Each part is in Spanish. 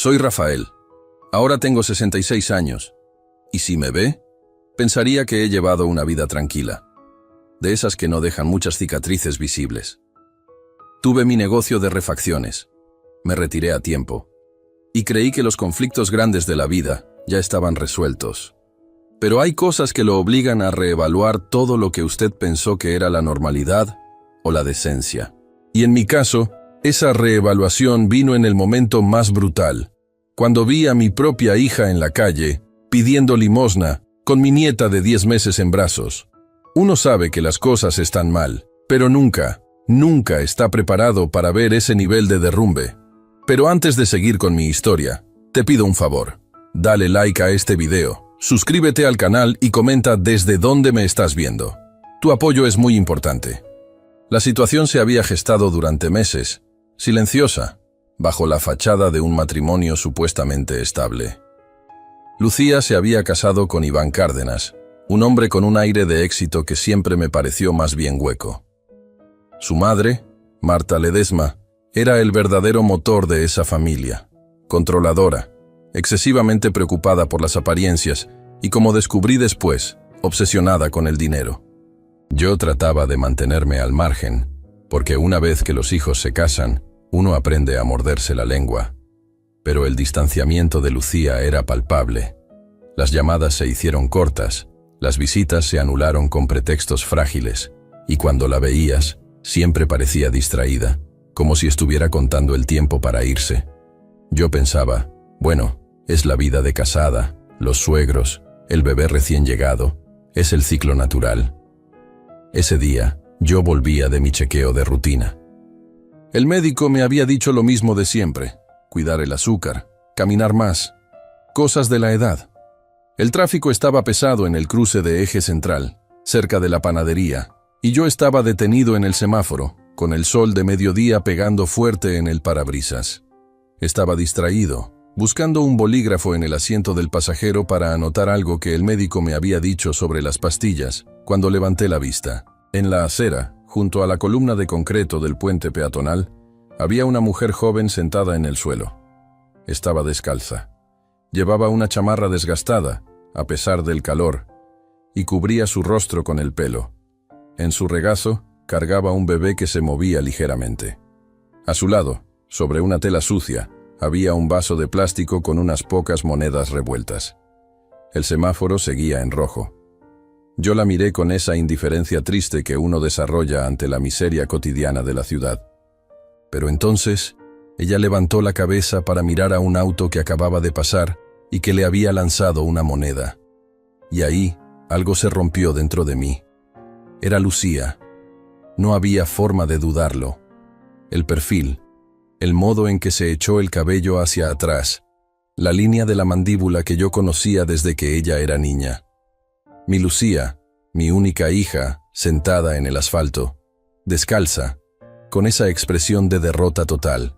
Soy Rafael. Ahora tengo 66 años. Y si me ve, pensaría que he llevado una vida tranquila, de esas que no dejan muchas cicatrices visibles. Tuve mi negocio de refacciones. Me retiré a tiempo. Y creí que los conflictos grandes de la vida ya estaban resueltos. Pero hay cosas que lo obligan a reevaluar todo lo que usted pensó que era la normalidad o la decencia. Y en mi caso, esa reevaluación vino en el momento más brutal, cuando vi a mi propia hija en la calle, pidiendo limosna, con mi nieta de 10 meses en brazos. Uno sabe que las cosas están mal, pero nunca está preparado para ver ese nivel de derrumbe. Pero antes de seguir con mi historia, te pido un favor. Dale like a este video, suscríbete al canal y comenta desde dónde me estás viendo. Tu apoyo es muy importante. La situación se había gestado durante meses, silenciosa, bajo la fachada de un matrimonio supuestamente estable. Lucía se había casado con Iván Cárdenas, un hombre con un aire de éxito que siempre me pareció más bien hueco. Su madre, Marta Ledesma, era el verdadero motor de esa familia, controladora, excesivamente preocupada por las apariencias y, como descubrí después, obsesionada con el dinero. Yo trataba de mantenerme al margen, porque una vez que los hijos se casan, uno aprende a morderse la lengua. Pero el distanciamiento de Lucía era palpable. Las llamadas se hicieron cortas, las visitas se anularon con pretextos frágiles, y cuando la veías, siempre parecía distraída, como si estuviera contando el tiempo para irse. Yo pensaba, bueno, es la vida de casada, los suegros, el bebé recién llegado, es el ciclo natural. Ese día, yo volvía de mi chequeo de rutina. El médico me había dicho lo mismo de siempre: cuidar el azúcar, caminar más, cosas de la edad. El tráfico estaba pesado en el cruce de Eje Central, cerca de la panadería, y yo estaba detenido en el semáforo, con el sol de mediodía pegando fuerte en el parabrisas. Estaba distraído, buscando un bolígrafo en el asiento del pasajero para anotar algo que el médico me había dicho sobre las pastillas, cuando levanté la vista. En la acera, junto a la columna de concreto del puente peatonal, había una mujer joven sentada en el suelo. Estaba descalza. Llevaba una chamarra desgastada, a pesar del calor, y cubría su rostro con el pelo. En su regazo, cargaba un bebé que se movía ligeramente. A su lado, sobre una tela sucia, había un vaso de plástico con unas pocas monedas revueltas. El semáforo seguía en rojo. Yo la miré con esa indiferencia triste que uno desarrolla ante la miseria cotidiana de la ciudad. Pero entonces, ella levantó la cabeza para mirar a un auto que acababa de pasar y que le había lanzado una moneda. Y ahí, algo se rompió dentro de mí. Era Lucía. No había forma de dudarlo. El perfil, el modo en que se echó el cabello hacia atrás, la línea de la mandíbula que yo conocía desde que ella era niña. Mi Lucía, mi única hija, sentada en el asfalto, descalza, con esa expresión de derrota total.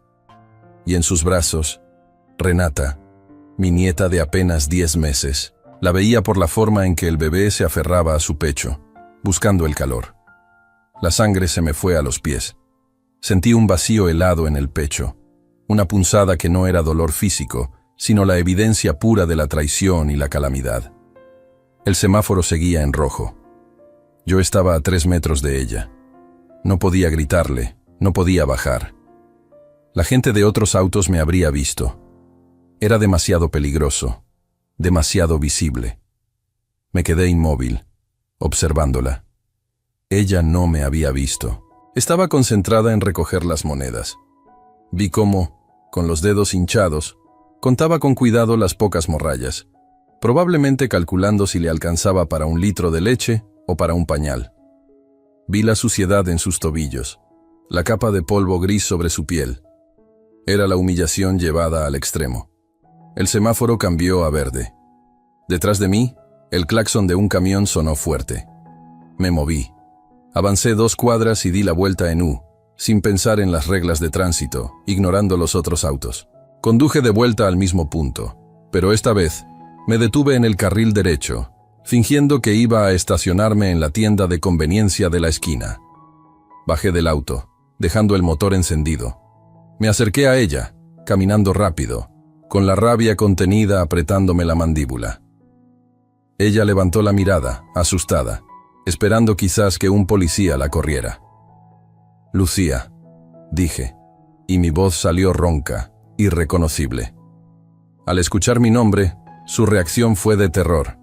Y en sus brazos, Renata, mi nieta de apenas 10 meses. La veía por la forma en que el bebé se aferraba a su pecho, buscando el calor. La sangre se me fue a los pies. Sentí un vacío helado en el pecho, una punzada que no era dolor físico, sino la evidencia pura de la traición y la calamidad. El semáforo seguía en rojo. Yo estaba a 3 metros de ella. No podía gritarle, no podía bajar. La gente de otros autos me habría visto. Era demasiado peligroso, demasiado visible. Me quedé inmóvil, observándola. Ella no me había visto. Estaba concentrada en recoger las monedas. Vi cómo, con los dedos hinchados, contaba con cuidado las pocas morrallas, probablemente calculando si le alcanzaba para 1 litro de leche o para un pañal. Vi la suciedad en sus tobillos, la capa de polvo gris sobre su piel. Era la humillación llevada al extremo. El semáforo cambió a verde. Detrás de mí, el claxon de un camión sonó fuerte. Me moví. Avancé 2 cuadras y di la vuelta en U, sin pensar en las reglas de tránsito, ignorando los otros autos. Conduje de vuelta al mismo punto, pero esta vez me detuve en el carril derecho, fingiendo que iba a estacionarme en la tienda de conveniencia de la esquina. Bajé del auto, dejando el motor encendido. Me acerqué a ella, caminando rápido, con la rabia contenida apretándome la mandíbula. Ella levantó la mirada, asustada, esperando quizás que un policía la corriera. «Lucía», dije, y mi voz salió ronca, irreconocible. Al escuchar mi nombre, su reacción fue de terror,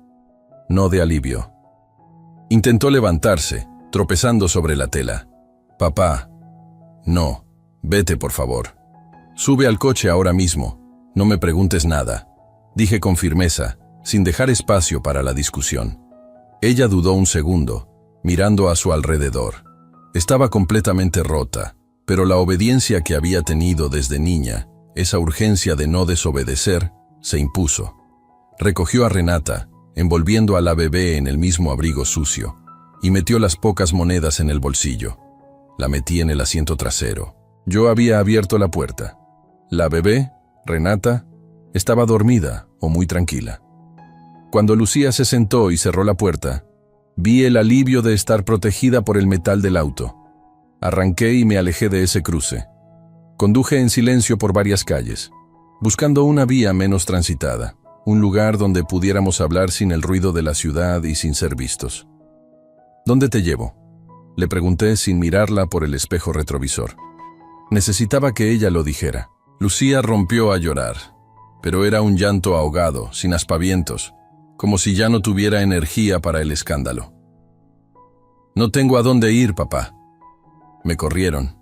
no de alivio. Intentó levantarse, tropezando sobre la tela. «Papá, no, vete por favor. Sube al coche ahora mismo, no me preguntes nada», dije con firmeza, sin dejar espacio para la discusión. Ella dudó un segundo, mirando a su alrededor. Estaba completamente rota, pero la obediencia que había tenido desde niña, esa urgencia de no desobedecer, se impuso. Recogió a Renata, envolviendo a la bebé en el mismo abrigo sucio, y metió las pocas monedas en el bolsillo. La metí en el asiento trasero. Yo había abierto la puerta. La bebé, Renata, estaba dormida o muy tranquila. Cuando Lucía se sentó y cerró la puerta, vi el alivio de estar protegida por el metal del auto. Arranqué y me alejé de ese cruce. Conduje en silencio por varias calles, buscando una vía menos transitada, un lugar donde pudiéramos hablar sin el ruido de la ciudad y sin ser vistos. «¿Dónde te llevo?», le pregunté sin mirarla por el espejo retrovisor. Necesitaba que ella lo dijera. Lucía rompió a llorar, pero era un llanto ahogado, sin aspavientos, como si ya no tuviera energía para el escándalo. «No tengo a dónde ir, papá». Me corrieron.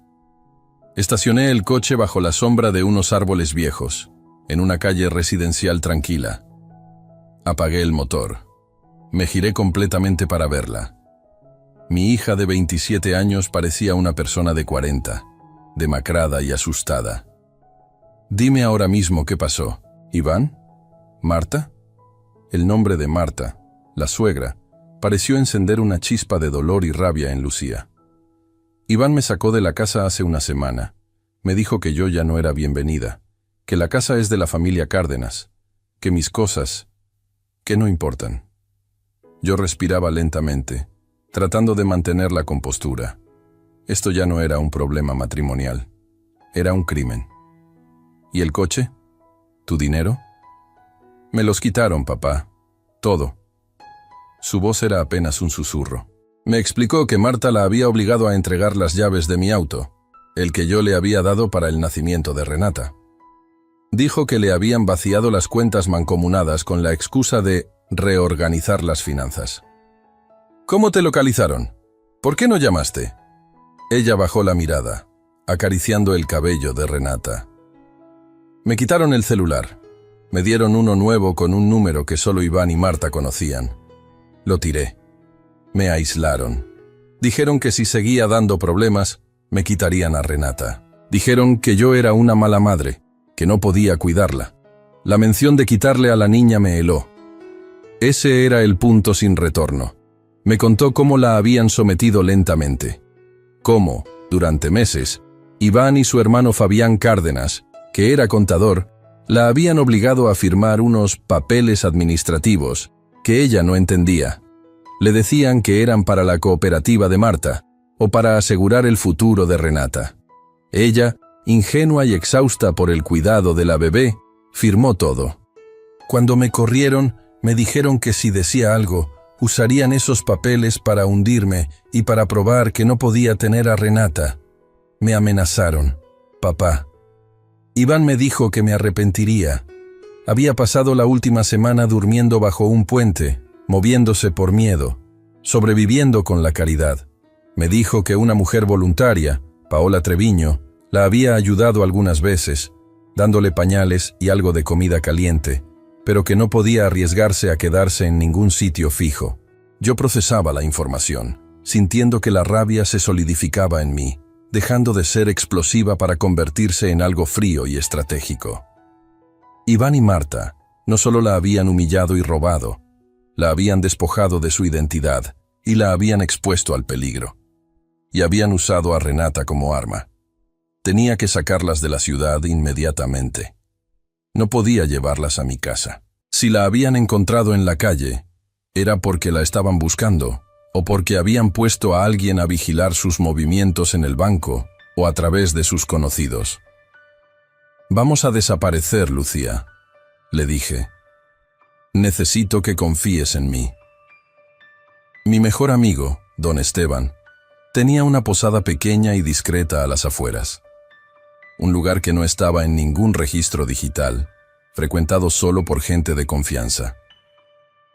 Estacioné el coche bajo la sombra de unos árboles viejos, en una calle residencial tranquila. Apagué el motor. Me giré completamente para verla. Mi hija de 27 años parecía una persona de 40, demacrada y asustada. «Dime ahora mismo qué pasó. ¿Iván? ¿Marta?». El nombre de Marta, la suegra, pareció encender una chispa de dolor y rabia en Lucía. «Iván me sacó de la casa hace una semana. Me dijo que yo ya no era bienvenida, que la casa es de la familia Cárdenas, que mis cosas, que no importan». Yo respiraba lentamente, tratando de mantener la compostura. Esto ya no era un problema matrimonial, era un crimen. «¿Y el coche? ¿Tu dinero?». «Me los quitaron, papá. Todo». Su voz era apenas un susurro. Me explicó que Marta la había obligado a entregar las llaves de mi auto, el que yo le había dado para el nacimiento de Renata. Dijo que le habían vaciado las cuentas mancomunadas con la excusa de reorganizar las finanzas. «¿Cómo te localizaron? ¿Por qué no llamaste?». Ella bajó la mirada, acariciando el cabello de Renata. «Me quitaron el celular. Me dieron uno nuevo con un número que solo Iván y Marta conocían. Lo tiré. Me aislaron. Dijeron que si seguía dando problemas, me quitarían a Renata. Dijeron que yo era una mala madre, que no podía cuidarla. La mención de quitarle a la niña me heló. Ese era el punto sin retorno. Me contó cómo la habían sometido lentamente. Cómo, durante meses, Iván y su hermano Fabián Cárdenas, que era contador, la habían obligado a firmar unos papeles administrativos que ella no entendía. Le decían que eran para la cooperativa de Marta o para asegurar el futuro de Renata. Ella, ingenua y exhausta por el cuidado de la bebé, firmó todo. Cuando me corrieron, me dijeron que si decía algo, usarían esos papeles para hundirme y para probar que no podía tener a Renata. Me amenazaron, papá. Iván me dijo que me arrepentiría. Había pasado la última semana durmiendo bajo un puente, moviéndose por miedo, sobreviviendo con la caridad. Me dijo que una mujer voluntaria, Paola Treviño, la había ayudado algunas veces, dándole pañales y algo de comida caliente, pero que no podía arriesgarse a quedarse en ningún sitio fijo. Yo procesaba la información, sintiendo que la rabia se solidificaba en mí, dejando de ser explosiva para convertirse en algo frío y estratégico. Iván y Marta no solo la habían humillado y robado, la habían despojado de su identidad y la habían expuesto al peligro. Y habían usado a Renata como arma. Tenía que sacarlas de la ciudad inmediatamente. No podía llevarlas a mi casa. Si la habían encontrado en la calle, era porque la estaban buscando, o porque habían puesto a alguien a vigilar sus movimientos en el banco o a través de sus conocidos. «Vamos a desaparecer, Lucía», Le dije. Necesito que confíes en mí. Mi mejor amigo, don Esteban, tenía una posada pequeña y discreta a las afueras. Un lugar que no estaba en ningún registro digital, frecuentado solo por gente de confianza.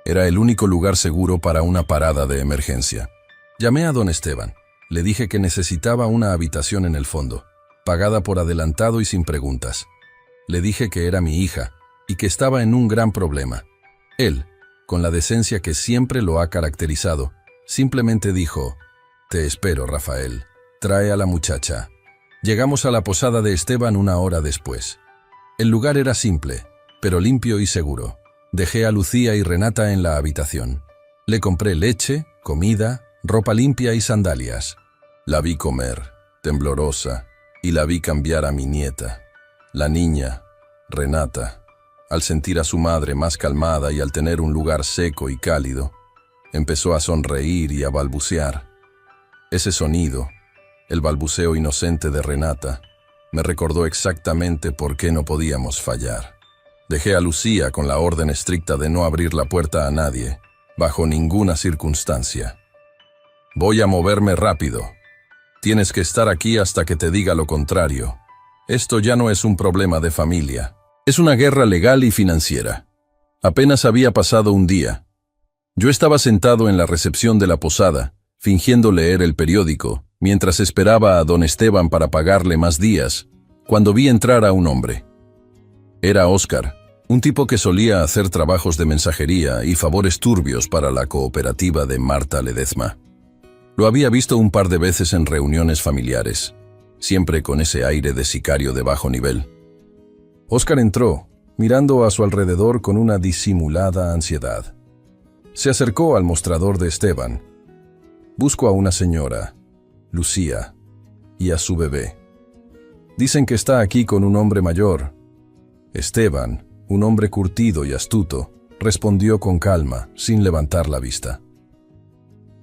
Era el único lugar seguro para una parada de emergencia. Llamé a don Esteban. Le dije que necesitaba una habitación en el fondo, pagada por adelantado y sin preguntas. Le dije que era mi hija y que estaba en un gran problema. Él, con la decencia que siempre lo ha caracterizado, simplemente dijo: «Te espero, Rafael. Trae a la muchacha». Llegamos a la posada de Esteban una hora después. El lugar era simple, pero limpio y seguro. Dejé a Lucía y Renata en la habitación. Le compré leche, comida, ropa limpia y sandalias. La vi comer, temblorosa, y la vi cambiar a mi nieta. La niña, Renata, al sentir a su madre más calmada y al tener un lugar seco y cálido, empezó a sonreír y a balbucear. Ese sonido, el balbuceo inocente de Renata, me recordó exactamente por qué no podíamos fallar. Dejé a Lucía con la orden estricta de no abrir la puerta a nadie, bajo ninguna circunstancia. «Voy a moverme rápido. Tienes que estar aquí hasta que te diga lo contrario. Esto ya no es un problema de familia. Es una guerra legal y financiera». Apenas había pasado un día. Yo estaba sentado en la recepción de la posada, fingiendo leer el periódico, mientras esperaba a don Esteban para pagarle más días, cuando vi entrar a un hombre. Era Óscar, un tipo que solía hacer trabajos de mensajería y favores turbios para la cooperativa de Marta Ledezma. Lo había visto un par de veces en reuniones familiares, siempre con ese aire de sicario de bajo nivel. Óscar entró, mirando a su alrededor con una disimulada ansiedad. Se acercó al mostrador de Esteban. «Busco a una señora, Lucía, y a su bebé. Dicen que está aquí con un hombre mayor». Esteban, un hombre curtido y astuto, respondió con calma, sin levantar la vista.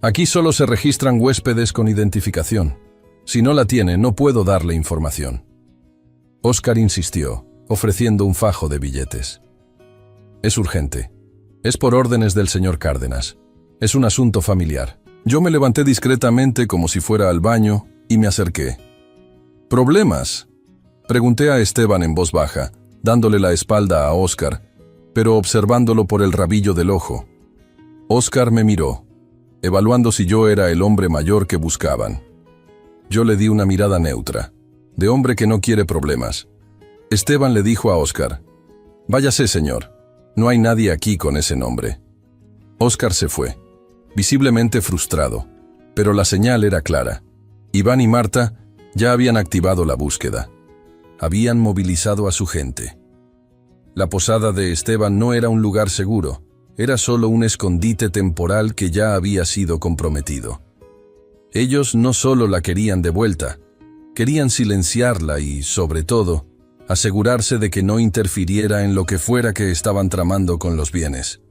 «Aquí solo se registran huéspedes con identificación. Si no la tiene, no puedo darle información». Óscar insistió, ofreciendo un fajo de billetes. «Es urgente. Es por órdenes del señor Cárdenas. Es un asunto familiar». Yo me levanté discretamente como si fuera al baño y me acerqué. «¿Problemas?», pregunté a Esteban en voz baja, dándole la espalda a Óscar, pero observándolo por el rabillo del ojo. Óscar me miró, evaluando si yo era el hombre mayor que buscaban. Yo le di una mirada neutra, de hombre que no quiere problemas. Esteban le dijo a Óscar: «Váyase, señor. No hay nadie aquí con ese nombre». Óscar se fue, visiblemente frustrado, pero la señal era clara. Iván y Marta ya habían activado la búsqueda. Habían movilizado a su gente. La posada de Esteban no era un lugar seguro, era solo un escondite temporal que ya había sido comprometido. Ellos no solo la querían de vuelta, querían silenciarla y, sobre todo, asegurarse de que no interfiriera en lo que fuera que estaban tramando con los bienes.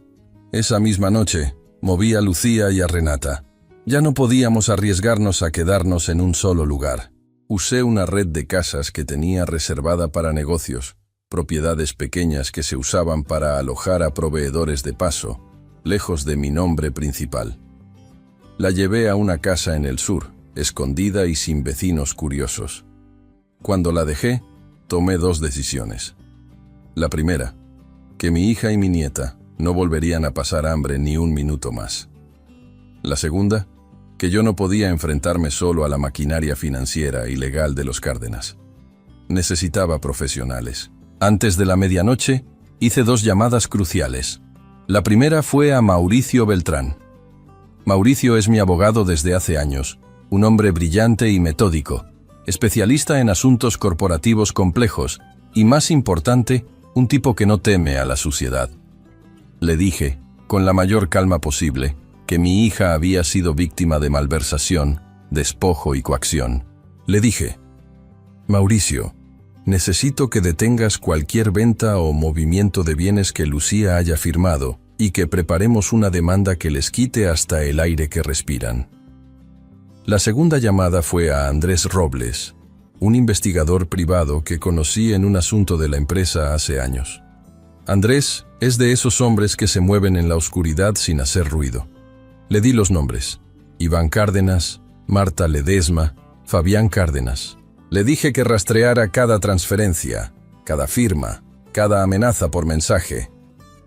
Esa misma noche, moví a Lucía y a Renata. Ya no podíamos arriesgarnos a quedarnos en un solo lugar. Usé una red de casas que tenía reservada para negocios, propiedades pequeñas que se usaban para alojar a proveedores de paso, lejos de mi nombre principal. La llevé a una casa en el sur, escondida y sin vecinos curiosos. Cuando la dejé, tomé dos decisiones. La primera, que mi hija y mi nieta no volverían a pasar hambre ni un minuto más. La segunda, que yo no podía enfrentarme solo a la maquinaria financiera y legal de los Cárdenas. Necesitaba profesionales. Antes de la medianoche, hice dos llamadas cruciales. La primera fue a Mauricio Beltrán. Mauricio es mi abogado desde hace años, un hombre brillante y metódico, especialista en asuntos corporativos complejos y, más importante, un tipo que no teme a la suciedad. Le dije, con la mayor calma posible, que mi hija había sido víctima de malversación, despojo y coacción. Le dije: «Mauricio, necesito que detengas cualquier venta o movimiento de bienes que Lucía haya firmado y que preparemos una demanda que les quite hasta el aire que respiran». La segunda llamada fue a Andrés Robles, un investigador privado que conocí en un asunto de la empresa hace años. Andrés es de esos hombres que se mueven en la oscuridad sin hacer ruido. Le di los nombres: Iván Cárdenas, Marta Ledesma, Fabián Cárdenas. Le dije que rastreara cada transferencia, cada firma, cada amenaza por mensaje,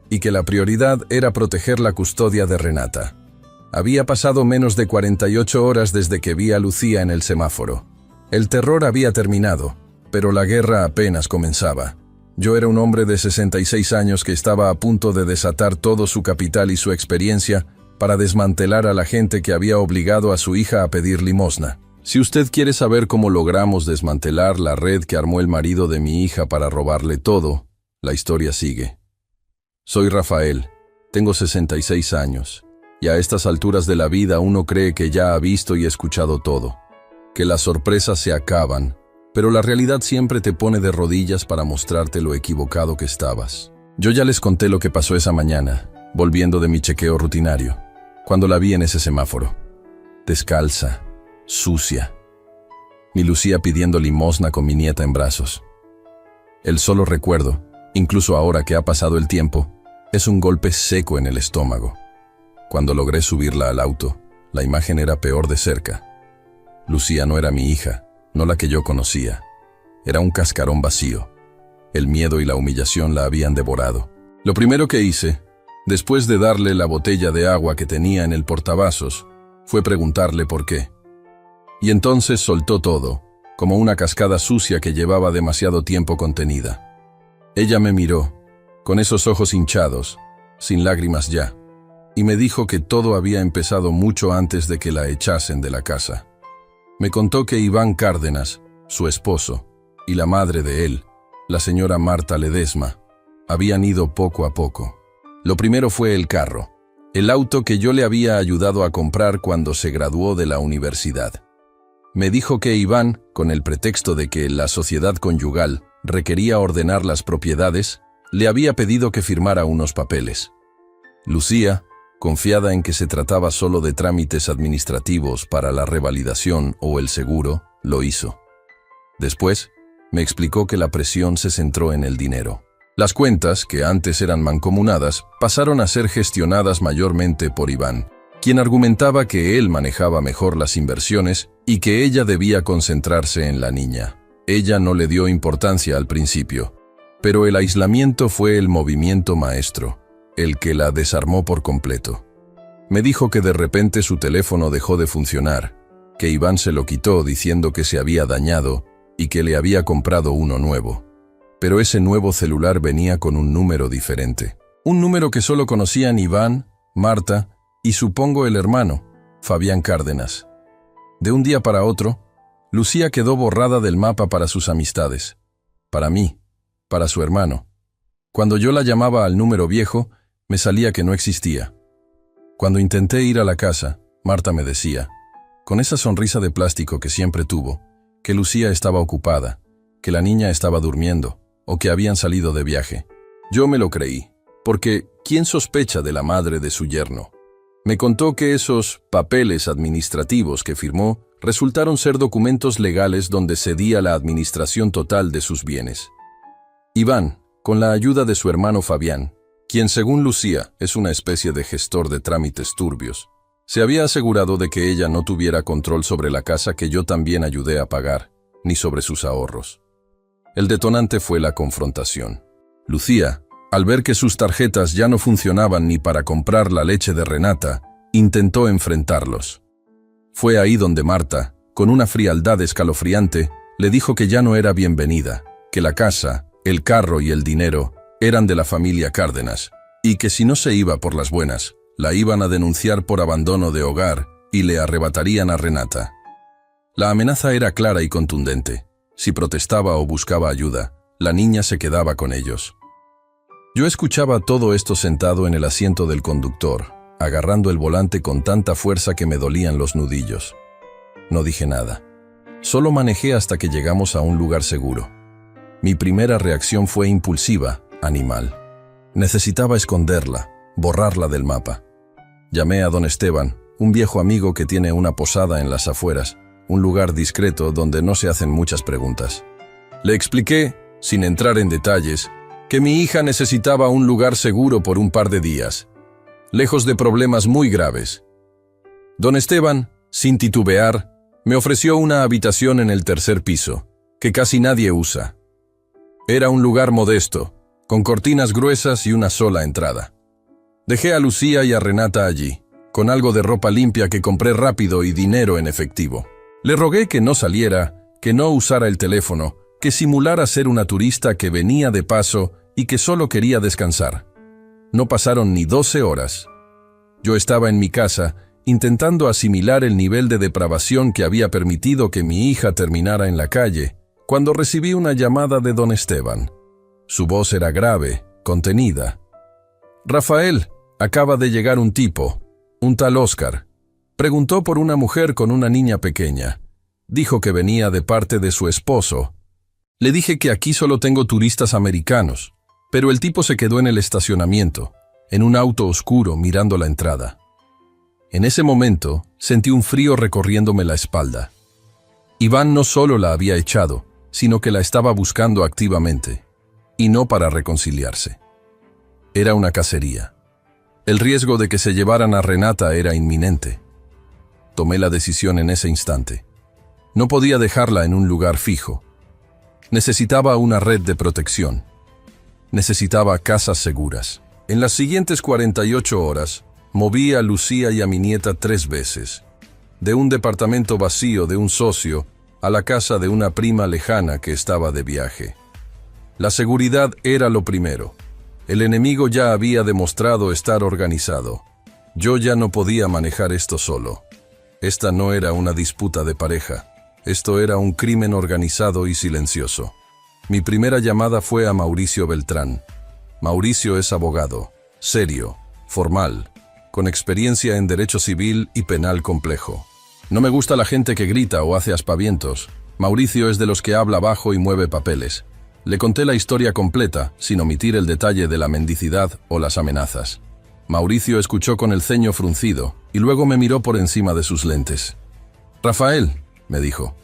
y que la prioridad era proteger la custodia de Renata. Había pasado menos de 48 horas desde que vi a Lucía en el semáforo. El terror había terminado, pero la guerra apenas comenzaba. Yo era un hombre de 66 años que estaba a punto de desatar todo su capital y su experiencia para desmantelar a la gente que había obligado a su hija a pedir limosna. Si usted quiere saber cómo logramos desmantelar la red que armó el marido de mi hija para robarle todo, la historia sigue. Soy Rafael, tengo 66 años, y a estas alturas de la vida uno cree que ya ha visto y escuchado todo, que las sorpresas se acaban, pero la realidad siempre te pone de rodillas para mostrarte lo equivocado que estabas. Yo ya les conté lo que pasó esa mañana, volviendo de mi chequeo rutinario, cuando la vi en ese semáforo, descalza, sucia. Mi Lucía pidiendo limosna con mi nieta en brazos. El solo recuerdo, incluso ahora que ha pasado el tiempo, es un golpe seco en el estómago. Cuando logré subirla al auto, la imagen era peor de cerca. Lucía no era mi hija, no la que yo conocía. Era un cascarón vacío. El miedo y la humillación la habían devorado. Lo primero que hice, después de darle la botella de agua que tenía en el portavasos, fue preguntarle por qué. Y entonces soltó todo, como una cascada sucia que llevaba demasiado tiempo contenida. Ella me miró, con esos ojos hinchados, sin lágrimas ya, y me dijo que todo había empezado mucho antes de que la echasen de la casa. Me contó que Iván Cárdenas, su esposo, y la madre de él, la señora Marta Ledesma, habían ido poco a poco. Lo primero fue el carro, el auto que yo le había ayudado a comprar cuando se graduó de la universidad. Me dijo que Iván, con el pretexto de que la sociedad conyugal requería ordenar las propiedades, le había pedido que firmara unos papeles. Lucía, confiada en que se trataba solo de trámites administrativos para la revalidación o el seguro, lo hizo. Después, me explicó que la presión se centró en el dinero. Las cuentas, que antes eran mancomunadas, pasaron a ser gestionadas mayormente por Iván, quien argumentaba que él manejaba mejor las inversiones y que ella debía concentrarse en la niña. Ella no le dio importancia al principio, pero el aislamiento fue el movimiento maestro, el que la desarmó por completo. Me dijo que de repente su teléfono dejó de funcionar, que Iván se lo quitó diciendo que se había dañado y que le había comprado uno nuevo. Pero ese nuevo celular venía con un número diferente. Un número que solo conocían Iván, Marta y supongo el hermano, Fabián Cárdenas. De un día para otro, Lucía quedó borrada del mapa para sus amistades, para mí, para su hermano. Cuando yo la llamaba al número viejo, me salía que no existía. Cuando intenté ir a la casa, Marta me decía, con esa sonrisa de plástico que siempre tuvo, que Lucía estaba ocupada, que la niña estaba durmiendo, o que habían salido de viaje. Yo me lo creí, porque ¿quién sospecha de la madre de su yerno? Me contó que esos papeles administrativos que firmó resultaron ser documentos legales donde cedía la administración total de sus bienes. Iván, con la ayuda de su hermano Fabián, quien según Lucía es una especie de gestor de trámites turbios, se había asegurado de que ella no tuviera control sobre la casa que yo también ayudé a pagar, ni sobre sus ahorros. El detonante fue la confrontación. Lucía, al ver que sus tarjetas ya no funcionaban ni para comprar la leche de Renata, intentó enfrentarlos. Fue ahí donde Marta, con una frialdad escalofriante, le dijo que ya no era bienvenida, que la casa, el carro y el dinero eran de la familia Cárdenas, y que si no se iba por las buenas, la iban a denunciar por abandono de hogar y le arrebatarían a Renata. La amenaza era clara y contundente. Si protestaba o buscaba ayuda, la niña se quedaba con ellos. Yo escuchaba todo esto sentado en el asiento del conductor, agarrando el volante con tanta fuerza que me dolían los nudillos. No dije nada. Solo manejé hasta que llegamos a un lugar seguro. Mi primera reacción fue impulsiva, animal. Necesitaba esconderla, borrarla del mapa. Llamé a don Esteban, un viejo amigo que tiene una posada en las afueras, un lugar discreto donde no se hacen muchas preguntas. Le expliqué, sin entrar en detalles, que mi hija necesitaba un lugar seguro por un par de días, lejos de problemas muy graves. Don Esteban, sin titubear, me ofreció una habitación en el tercer piso, que casi nadie usa. Era un lugar modesto, con cortinas gruesas y una sola entrada. Dejé a Lucía y a Renata allí, con algo de ropa limpia que compré rápido y dinero en efectivo. Le rogué que no saliera, que no usara el teléfono, que simulara ser una turista que venía de paso y que solo quería descansar. No pasaron ni 12 horas. Yo estaba en mi casa, intentando asimilar el nivel de depravación que había permitido que mi hija terminara en la calle, cuando recibí una llamada de don Esteban. Su voz era grave, contenida. «Rafael, acaba de llegar un tipo, un tal Oscar. Preguntó por una mujer con una niña pequeña. Dijo que venía de parte de su esposo. Le dije que aquí solo tengo turistas americanos, pero el tipo se quedó en el estacionamiento, en un auto oscuro mirando la entrada. En ese momento sentí un frío recorriéndome la espalda. Iván no solo la había echado, sino que la estaba buscando activamente, y no para reconciliarse. Era una cacería. El riesgo de que se llevaran a Renata era inminente. Tomé la decisión en ese instante. No podía dejarla en un lugar fijo. Necesitaba una red de protección. Necesitaba casas seguras. En las siguientes 48 horas, moví a Lucía y a mi nieta 3 veces. De un departamento vacío de un socio a la casa de una prima lejana que estaba de viaje. La seguridad era lo primero. El enemigo ya había demostrado estar organizado. Yo ya no podía manejar esto solo. Esta no era una disputa de pareja. Esto era un crimen organizado y silencioso. Mi primera llamada fue a Mauricio Beltrán. Mauricio es abogado, serio, formal, con experiencia en derecho civil y penal complejo. No me gusta la gente que grita o hace aspavientos. Mauricio es de los que habla bajo y mueve papeles. Le conté la historia completa, sin omitir el detalle de la mendicidad o las amenazas. Mauricio escuchó con el ceño fruncido y luego me miró por encima de sus lentes. «Rafael», me dijo,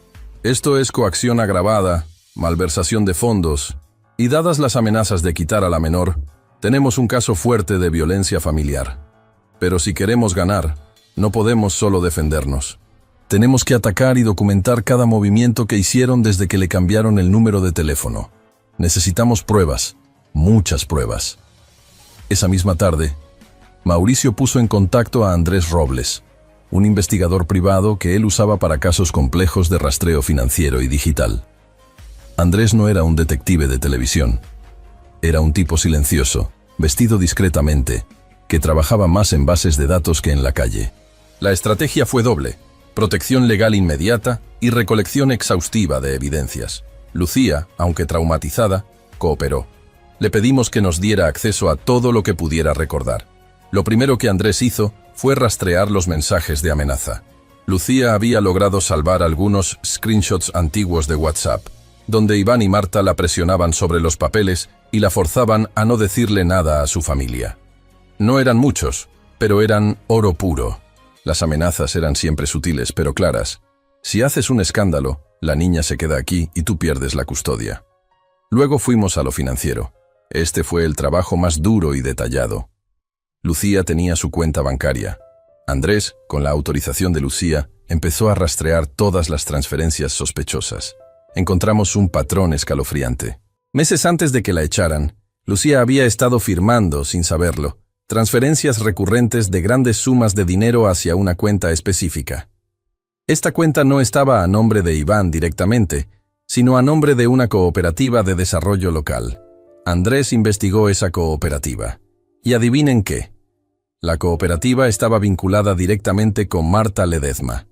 «esto es coacción agravada, malversación de fondos, y dadas las amenazas de quitar a la menor, tenemos un caso fuerte de violencia familiar. Pero si queremos ganar, no podemos solo defendernos. Tenemos que atacar y documentar cada movimiento que hicieron desde que le cambiaron el número de teléfono. Necesitamos pruebas, muchas pruebas». Esa misma tarde, Mauricio puso en contacto a Andrés Robles, un investigador privado que él usaba para casos complejos de rastreo financiero y digital. Andrés no era un detective de televisión. Era un tipo silencioso, vestido discretamente, que trabajaba más en bases de datos que en la calle. La estrategia fue doble: protección legal inmediata y recolección exhaustiva de evidencias. Lucía, aunque traumatizada, cooperó. Le pedimos que nos diera acceso a todo lo que pudiera recordar. Lo primero que Andrés hizo fue rastrear los mensajes de amenaza. Lucía había logrado salvar algunos screenshots antiguos de WhatsApp, donde Iván y Marta la presionaban sobre los papeles y la forzaban a no decirle nada a su familia. No eran muchos, pero eran oro puro. Las amenazas eran siempre sutiles pero claras. Si haces un escándalo, la niña se queda aquí y tú pierdes la custodia. Luego fuimos a lo financiero. Este fue el trabajo más duro y detallado. Lucía tenía su cuenta bancaria. Andrés, con la autorización de Lucía, empezó a rastrear todas las transferencias sospechosas. Encontramos un patrón escalofriante. Meses antes de que la echaran, Lucía había estado firmando, sin saberlo, transferencias recurrentes de grandes sumas de dinero hacia una cuenta específica. Esta cuenta no estaba a nombre de Iván directamente, sino a nombre de una cooperativa de desarrollo local. Andrés investigó esa cooperativa. Y adivinen qué. La cooperativa estaba vinculada directamente con Marta Ledezma.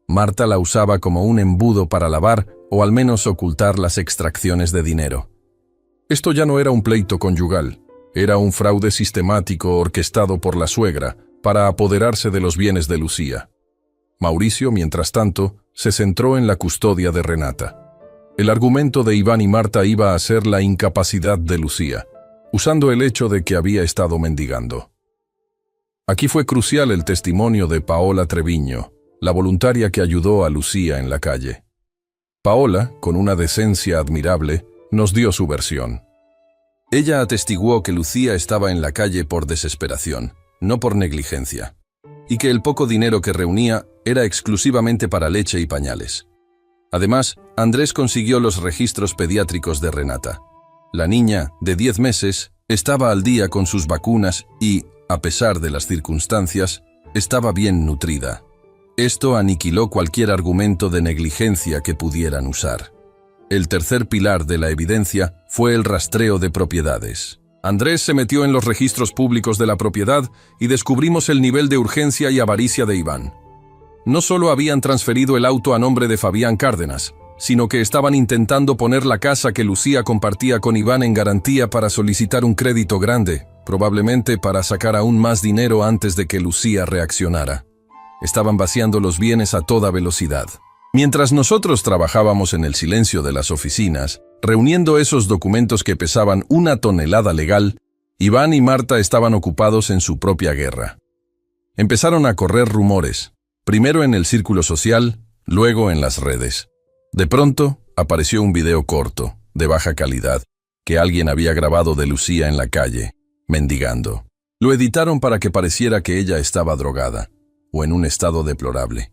Marta la usaba como un embudo para lavar o al menos ocultar las extracciones de dinero. Esto ya no era un pleito conyugal, era un fraude sistemático orquestado por la suegra para apoderarse de los bienes de Lucía. Mauricio, mientras tanto, se centró en la custodia de Renata. El argumento de Iván y Marta iba a ser la incapacidad de Lucía, usando el hecho de que había estado mendigando. Aquí fue crucial el testimonio de Paola Treviño, la voluntaria que ayudó a Lucía en la calle. Paola, con una decencia admirable, nos dio su versión. Ella atestiguó que Lucía estaba en la calle por desesperación, no por negligencia, y que el poco dinero que reunía era exclusivamente para leche y pañales. Además, Andrés consiguió los registros pediátricos de Renata. La niña, de 10 meses, estaba al día con sus vacunas y, a pesar de las circunstancias, estaba bien nutrida. Esto aniquiló cualquier argumento de negligencia que pudieran usar. El tercer pilar de la evidencia fue el rastreo de propiedades. Andrés se metió en los registros públicos de la propiedad y descubrimos el nivel de urgencia y avaricia de Iván. No solo habían transferido el auto a nombre de Fabián Cárdenas, sino que estaban intentando poner la casa que Lucía compartía con Iván en garantía para solicitar un crédito grande, probablemente para sacar aún más dinero antes de que Lucía reaccionara. Estaban vaciando los bienes a toda velocidad. Mientras nosotros trabajábamos en el silencio de las oficinas, reuniendo esos documentos que pesaban 1 tonelada legal, Iván y Marta estaban ocupados en su propia guerra. Empezaron a correr rumores, primero en el círculo social, luego en las redes. De pronto, apareció un video corto, de baja calidad, que alguien había grabado de Lucía en la calle, mendigando. Lo editaron para que pareciera que ella estaba drogada, o en un estado deplorable,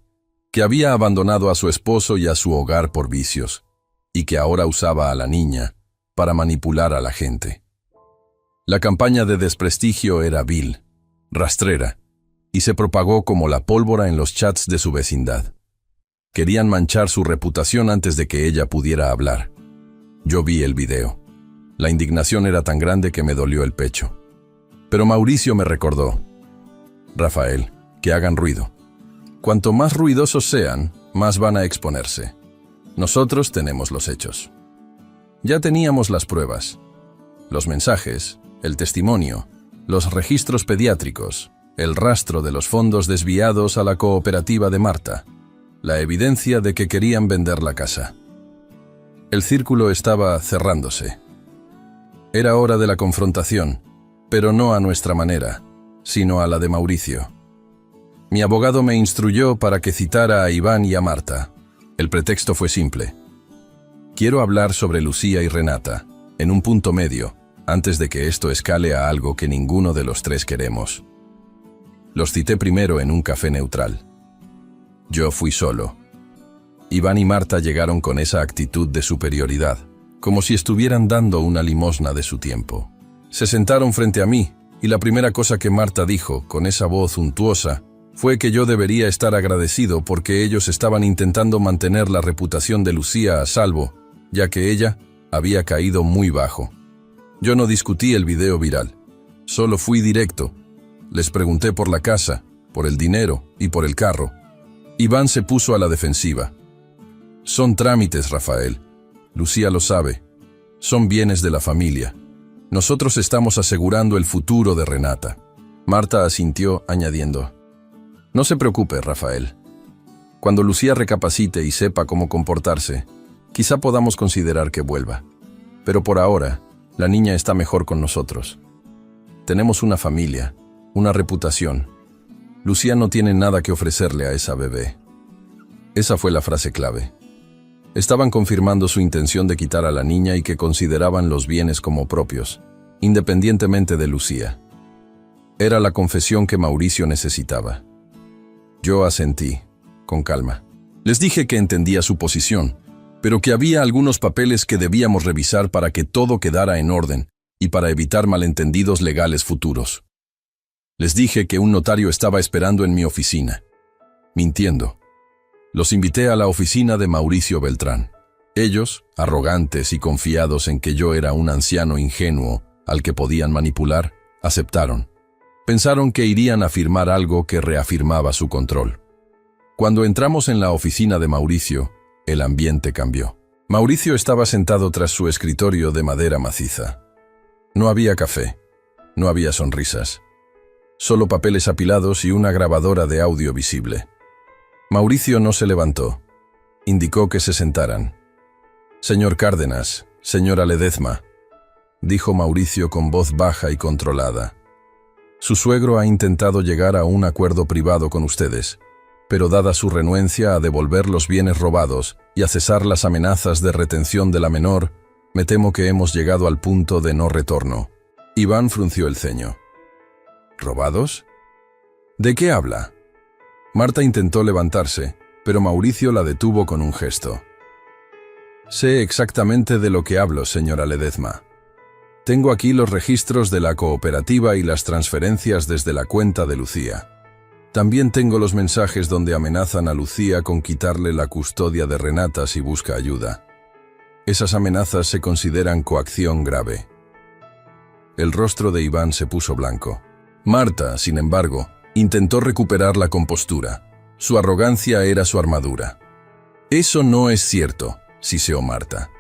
que había abandonado a su esposo y a su hogar por vicios, y que ahora usaba a la niña para manipular a la gente. La campaña de desprestigio era vil, rastrera, y se propagó como la pólvora en los chats de su vecindad. Querían manchar su reputación antes de que ella pudiera hablar. Yo vi el video. La indignación era tan grande que me dolió el pecho. Pero Mauricio me recordó: Rafael, que hagan ruido. Cuanto más ruidosos sean, más van a exponerse. Nosotros tenemos los hechos. Ya teníamos las pruebas, los mensajes, el testimonio, los registros pediátricos, el rastro de los fondos desviados a la cooperativa de Marta, la evidencia de que querían vender la casa. El círculo estaba cerrándose. Era hora de la confrontación, pero no a nuestra manera, sino a la de Mauricio. Mi abogado me instruyó para que citara a Iván y a Marta. El pretexto fue simple. Quiero hablar sobre Lucía y Renata, en un punto medio, antes de que esto escale a algo que ninguno de los tres queremos. Los cité primero en un café neutral. Yo fui solo. Iván y Marta llegaron con esa actitud de superioridad, como si estuvieran dando una limosna de su tiempo. Se sentaron frente a mí, y la primera cosa que Marta dijo, con esa voz untuosa, fue que yo debería estar agradecido porque ellos estaban intentando mantener la reputación de Lucía a salvo, ya que ella había caído muy bajo. Yo no discutí el video viral, solo fui directo. Les pregunté por la casa, por el dinero y por el carro. Iván se puso a la defensiva. Son trámites, Rafael. Lucía lo sabe. Son bienes de la familia. Nosotros estamos asegurando el futuro de Renata. Marta asintió, añadiendo: No se preocupe, Rafael. Cuando Lucía recapacite y sepa cómo comportarse, quizá podamos considerar que vuelva. Pero por ahora, la niña está mejor con nosotros. Tenemos una familia, una reputación. Lucía no tiene nada que ofrecerle a esa bebé. Esa fue la frase clave. Estaban confirmando su intención de quitar a la niña y que consideraban los bienes como propios, independientemente de Lucía. Era la confesión que Mauricio necesitaba. Yo asentí, con calma. Les dije que entendía su posición, pero que había algunos papeles que debíamos revisar para que todo quedara en orden y para evitar malentendidos legales futuros. Les dije que un notario estaba esperando en mi oficina. Mintiendo. Los invité a la oficina de Mauricio Beltrán. Ellos, arrogantes y confiados en que yo era un anciano ingenuo al que podían manipular, aceptaron. Pensaron que irían a firmar algo que reafirmaba su control. Cuando entramos en la oficina de Mauricio, el ambiente cambió. Mauricio estaba sentado tras su escritorio de madera maciza. No había café, no había sonrisas, solo papeles apilados y una grabadora de audio visible. Mauricio no se levantó. Indicó que se sentaran. «Señor Cárdenas, señora Ledezma», dijo Mauricio con voz baja y controlada. «Su suegro ha intentado llegar a un acuerdo privado con ustedes, pero dada su renuencia a devolver los bienes robados y a cesar las amenazas de retención de la menor, Me temo que hemos llegado al punto de no retorno. Iván frunció el ceño. ¿Robados? ¿De qué habla? Marta intentó levantarse, pero Mauricio la detuvo con un gesto. Sé exactamente de lo que hablo, señora Ledezma. Tengo aquí los registros de la cooperativa y las transferencias desde la cuenta de Lucía. También tengo los mensajes donde amenazan a Lucía con quitarle la custodia de Renata si busca ayuda. Esas amenazas se consideran coacción grave. El rostro de Iván se puso blanco. Marta, sin embargo, intentó recuperar la compostura. Su arrogancia era su armadura. Eso no es cierto, siseó Marta.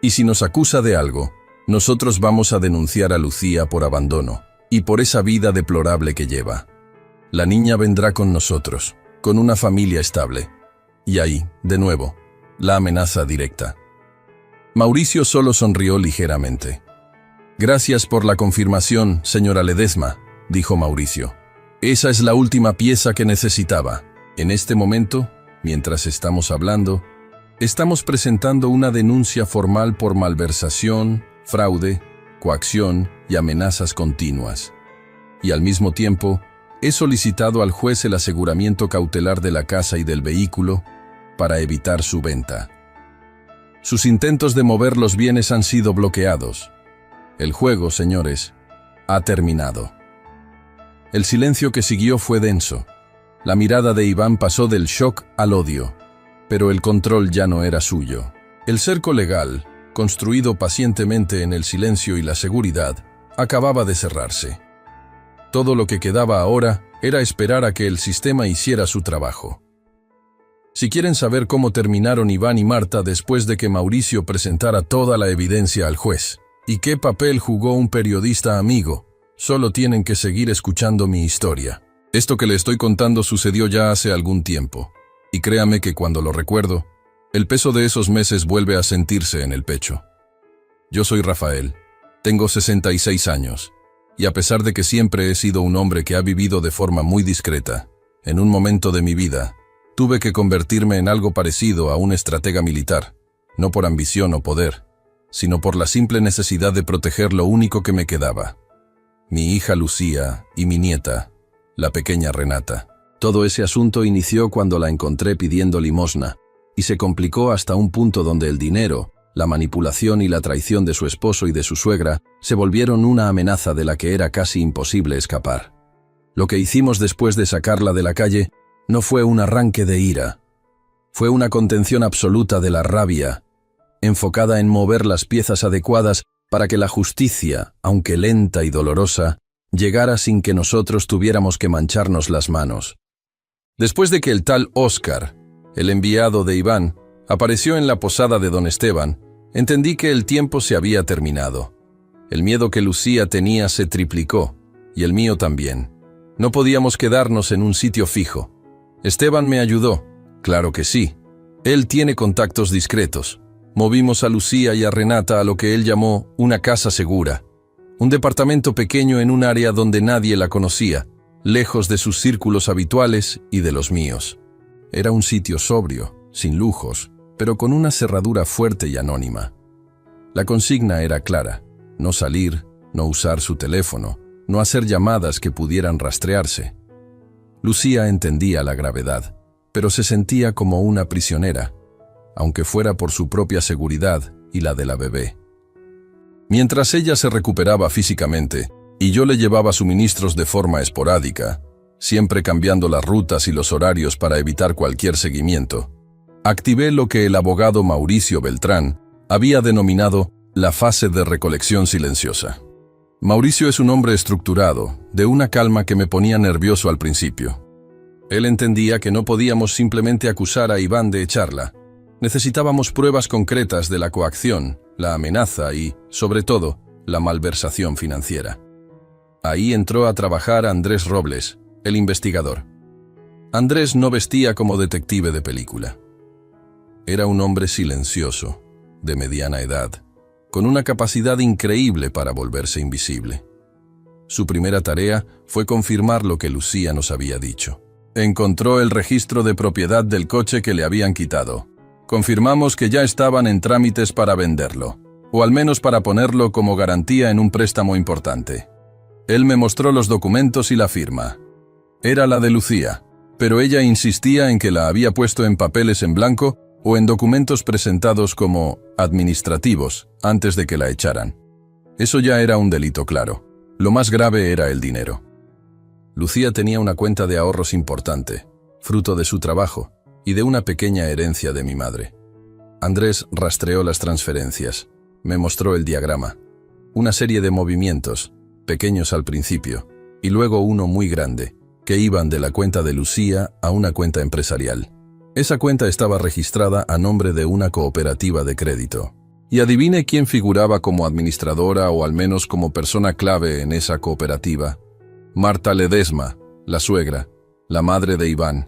Y si nos acusa de algo, nosotros vamos a denunciar a Lucía por abandono y por esa vida deplorable que lleva. La niña vendrá con nosotros, con una familia estable. Y ahí, de nuevo, la amenaza directa. Mauricio solo sonrió ligeramente. Gracias por la confirmación, señora Ledezma, dijo Mauricio. Esa es la última pieza que necesitaba. En este momento, mientras estamos hablando, estamos presentando una denuncia formal por malversación, fraude, coacción y amenazas continuas. Y al mismo tiempo, he solicitado al juez el aseguramiento cautelar de la casa y del vehículo para evitar su venta. Sus intentos de mover los bienes han sido bloqueados. El juego, señores, ha terminado. El silencio que siguió fue denso. La mirada de Iván pasó del shock al odio, pero el control ya no era suyo. El cerco legal, construido pacientemente en el silencio y la seguridad, acababa de cerrarse. Todo lo que quedaba ahora era esperar a que el sistema hiciera su trabajo. Si quieren saber cómo terminaron Iván y Marta después de que Mauricio presentara toda la evidencia al juez, y qué papel jugó un periodista amigo, solo tienen que seguir escuchando mi historia. Esto que le estoy contando sucedió ya hace algún tiempo, y créame que cuando lo recuerdo, el peso de esos meses vuelve a sentirse en el pecho. Yo soy Rafael, tengo 66 años, y a pesar de que siempre he sido un hombre que ha vivido de forma muy discreta, en un momento de mi vida, tuve que convertirme en algo parecido a un estratega militar, no por ambición o poder, sino por la simple necesidad de proteger lo único que me quedaba. Mi hija Lucía y mi nieta, la pequeña Renata. Todo ese asunto inició cuando la encontré pidiendo limosna, y se complicó hasta un punto donde el dinero, la manipulación y la traición de su esposo y de su suegra se volvieron una amenaza de la que era casi imposible escapar. Lo que hicimos después de sacarla de la calle no fue un arranque de ira. Fue una contención absoluta de la rabia, enfocada en mover las piezas adecuadas para que la justicia, aunque lenta y dolorosa, llegara sin que nosotros tuviéramos que mancharnos las manos. Después de que el tal Óscar, el enviado de Iván, apareció en la posada de don Esteban, entendí que el tiempo se había terminado. El miedo que Lucía tenía se triplicó, y el mío también. No podíamos quedarnos en un sitio fijo. Esteban me ayudó, claro que sí. Él tiene contactos discretos. Movimos a Lucía y a Renata a lo que él llamó una casa segura. Un departamento pequeño en un área donde nadie la conocía, lejos de sus círculos habituales y de los míos. Era un sitio sobrio, sin lujos, pero con una cerradura fuerte y anónima. La consigna era clara: no salir, no usar su teléfono, no hacer llamadas que pudieran rastrearse. Lucía entendía la gravedad, pero se sentía como una prisionera, aunque fuera por su propia seguridad y la de la bebé. Mientras ella se recuperaba físicamente y yo le llevaba suministros de forma esporádica, siempre cambiando las rutas y los horarios para evitar cualquier seguimiento, activé lo que el abogado Mauricio Beltrán había denominado la fase de recolección silenciosa. Mauricio es un hombre estructurado, de una calma que me ponía nervioso al principio. Él entendía que no podíamos simplemente acusar a Iván de echarla. Necesitábamos pruebas concretas de la coacción, la amenaza y, sobre todo, la malversación financiera. Ahí entró a trabajar Andrés Robles, el investigador. Andrés no vestía como detective de película. Era un hombre silencioso, de mediana edad, con una capacidad increíble para volverse invisible. Su primera tarea fue confirmar lo que Lucía nos había dicho. Encontró el registro de propiedad del coche que le habían quitado. Confirmamos que ya estaban en trámites para venderlo. o al menos para ponerlo como garantía en un préstamo importante. Él me mostró los documentos y la firma. Era la de Lucía, pero ella insistía en que la había puesto en papeles en blanco o en documentos presentados como administrativos antes de que la echaran. Eso ya era un delito claro. Lo más grave era el dinero. Lucía tenía una cuenta de ahorros importante, fruto de su trabajo y de una pequeña herencia de mi madre. Andrés rastreó las transferencias, me mostró el diagrama, una serie de movimientos, pequeños al principio, y luego uno muy grande, que iban de la cuenta de Lucía a una cuenta empresarial. Esa cuenta estaba registrada a nombre de una cooperativa de crédito. Y adivine quién figuraba como administradora o al menos como persona clave en esa cooperativa. Marta Ledesma, la suegra, la madre de Iván.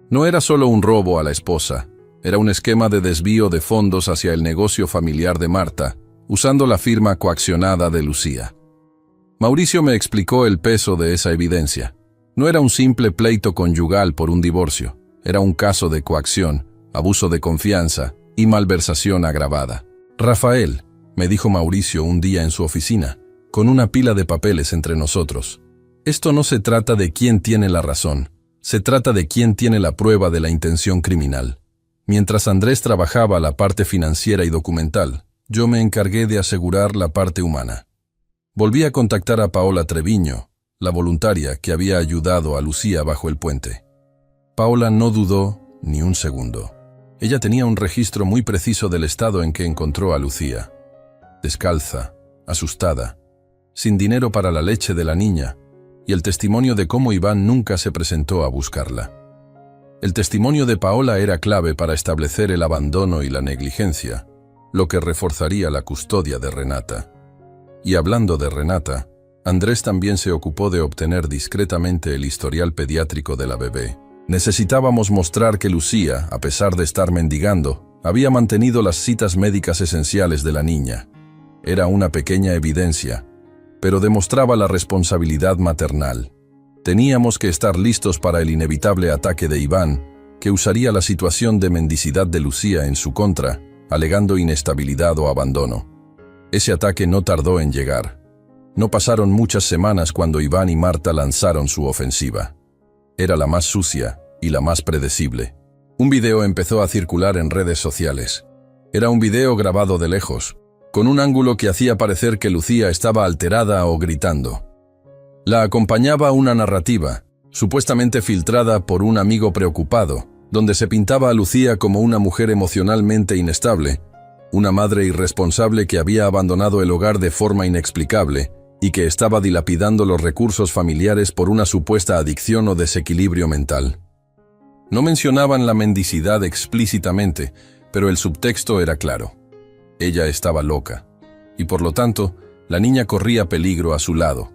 No era solo un robo a la esposa, era un esquema de desvío de fondos hacia el negocio familiar de Marta, usando la firma coaccionada de Lucía. Mauricio me explicó el peso de esa evidencia. No era un simple pleito conyugal por un divorcio, era un caso de coacción, abuso de confianza y malversación agravada. Rafael, me dijo Mauricio un día en su oficina, con una pila de papeles entre nosotros. Esto no se trata de quién tiene la razón, se trata de quién tiene la prueba de la intención criminal. Mientras Andrés trabajaba la parte financiera y documental, yo me encargué de asegurar la parte humana. Volví a contactar a Paola Treviño, la voluntaria que había ayudado a Lucía bajo el puente. Paola no dudó ni un segundo. Ella tenía un registro muy preciso del estado en que encontró a Lucía. Descalza, asustada, sin dinero para la leche de la niña, y el testimonio de cómo Iván nunca se presentó a buscarla. El testimonio de Paola era clave para establecer el abandono y la negligencia, lo que reforzaría la custodia de Renata. Y hablando de Renata, Andrés también se ocupó de obtener discretamente el historial pediátrico de la bebé. Necesitábamos mostrar que Lucía, a pesar de estar mendigando, había mantenido las citas médicas esenciales de la niña. Era una pequeña evidencia, pero demostraba la responsabilidad maternal. Teníamos que estar listos para el inevitable ataque de Iván, que usaría la situación de mendicidad de Lucía en su contra, alegando inestabilidad o abandono. Ese ataque no tardó en llegar. No pasaron muchas semanas cuando Iván y Marta lanzaron su ofensiva. Era la más sucia y la más predecible. Un video empezó a circular en redes sociales. Era un video grabado de lejos, con un ángulo que hacía parecer que Lucía estaba alterada o gritando. La acompañaba una narrativa, supuestamente filtrada por un amigo preocupado, donde se pintaba a Lucía como una mujer emocionalmente inestable, una madre irresponsable que había abandonado el hogar de forma inexplicable y que estaba dilapidando los recursos familiares por una supuesta adicción o desequilibrio mental. No mencionaban la mendicidad explícitamente, pero el subtexto era claro. Ella estaba loca, y por lo tanto, la niña corría peligro a su lado.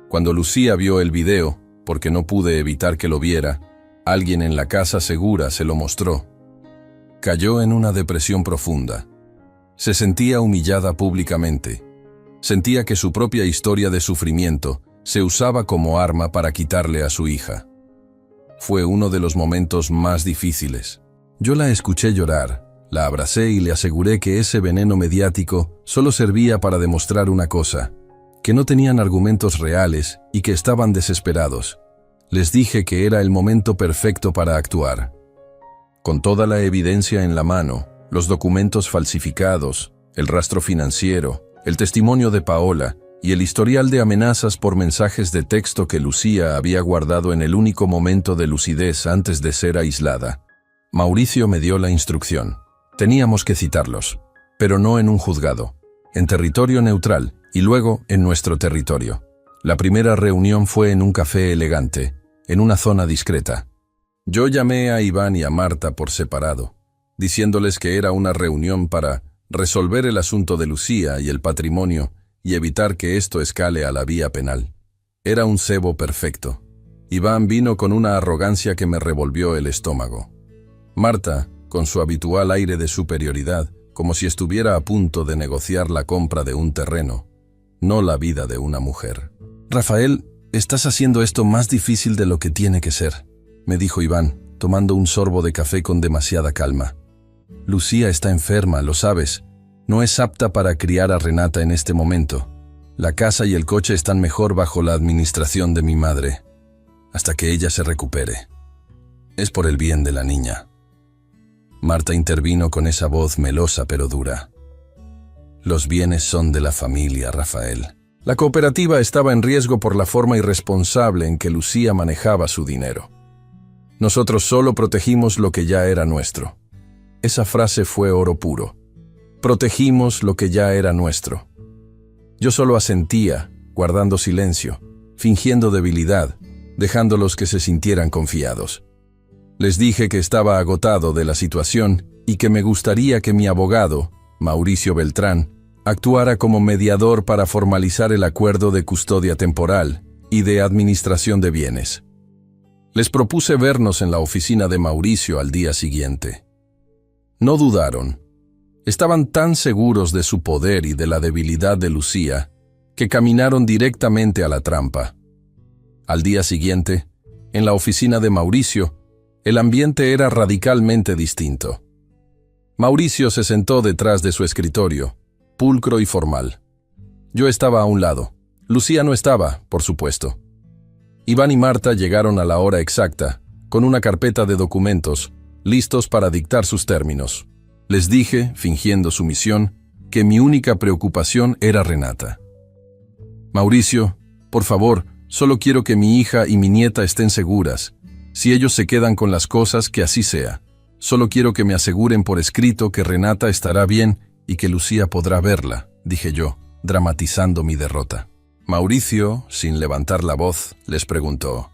Cuando Lucía vio el video, porque no pude evitar que lo viera, alguien en la casa segura se lo mostró. Cayó en una depresión profunda. Se sentía humillada públicamente. Sentía que su propia historia de sufrimiento se usaba como arma para quitarle a su hija. Fue uno de los momentos más difíciles. Yo la escuché llorar, la abracé y le aseguré que ese veneno mediático solo servía para demostrar una cosa, que no tenían argumentos reales y que estaban desesperados. Les dije que era el momento perfecto para actuar. Con toda la evidencia en la mano, los documentos falsificados, el rastro financiero, el testimonio de Paola y el historial de amenazas por mensajes de texto que Lucía había guardado en el único momento de lucidez antes de ser aislada. Mauricio me dio la instrucción. Teníamos que citarlos, pero no en un juzgado, en territorio neutral y luego en nuestro territorio. La primera reunión fue en un café elegante, en una zona discreta. Yo llamé a Iván y a Marta por separado, diciéndoles que era una reunión para resolver el asunto de Lucía y el patrimonio y evitar que esto escale a la vía penal. Era un cebo perfecto. Iván vino con una arrogancia que me revolvió el estómago. Marta, con su habitual aire de superioridad, como si estuviera a punto de negociar la compra de un terreno, no la vida de una mujer. «Rafael, estás haciendo esto más difícil de lo que tiene que ser», me dijo Iván, tomando un sorbo de café con demasiada calma. «Lucía está enferma, lo sabes. No es apta para criar a Renata en este momento. La casa y el coche están mejor bajo la administración de mi madre, hasta que ella se recupere. Es por el bien de la niña. Marta intervino con esa voz melosa pero dura. Los bienes son de la familia, Rafael. La cooperativa estaba en riesgo por la forma irresponsable en que Lucía manejaba su dinero. Nosotros solo protegimos lo que ya era nuestro. Esa frase fue oro puro. Protegimos lo que ya era nuestro. Yo solo asentía, guardando silencio, fingiendo debilidad, dejándolos que se sintieran confiados. Les dije que estaba agotado de la situación y que me gustaría que mi abogado, Mauricio Beltrán, actuara como mediador para formalizar el acuerdo de custodia temporal y de administración de bienes. Les propuse vernos en la oficina de Mauricio al día siguiente. No dudaron. Estaban tan seguros de su poder y de la debilidad de Lucía que caminaron directamente a la trampa. Al día siguiente, en la oficina de Mauricio, el ambiente era radicalmente distinto. Mauricio se sentó detrás de su escritorio, pulcro y formal. Yo estaba a un lado. Lucía no estaba, por supuesto. Iván y Marta llegaron a la hora exacta, con una carpeta de documentos, listos para dictar sus términos. Les dije, fingiendo sumisión, que mi única preocupación era Renata. Mauricio, por favor, solo quiero que mi hija y mi nieta estén seguras. Si ellos se quedan con las cosas, que así sea. Solo quiero que me aseguren por escrito que Renata estará bien y que Lucía podrá verla, dije yo, dramatizando mi derrota. Mauricio, sin levantar la voz, les preguntó: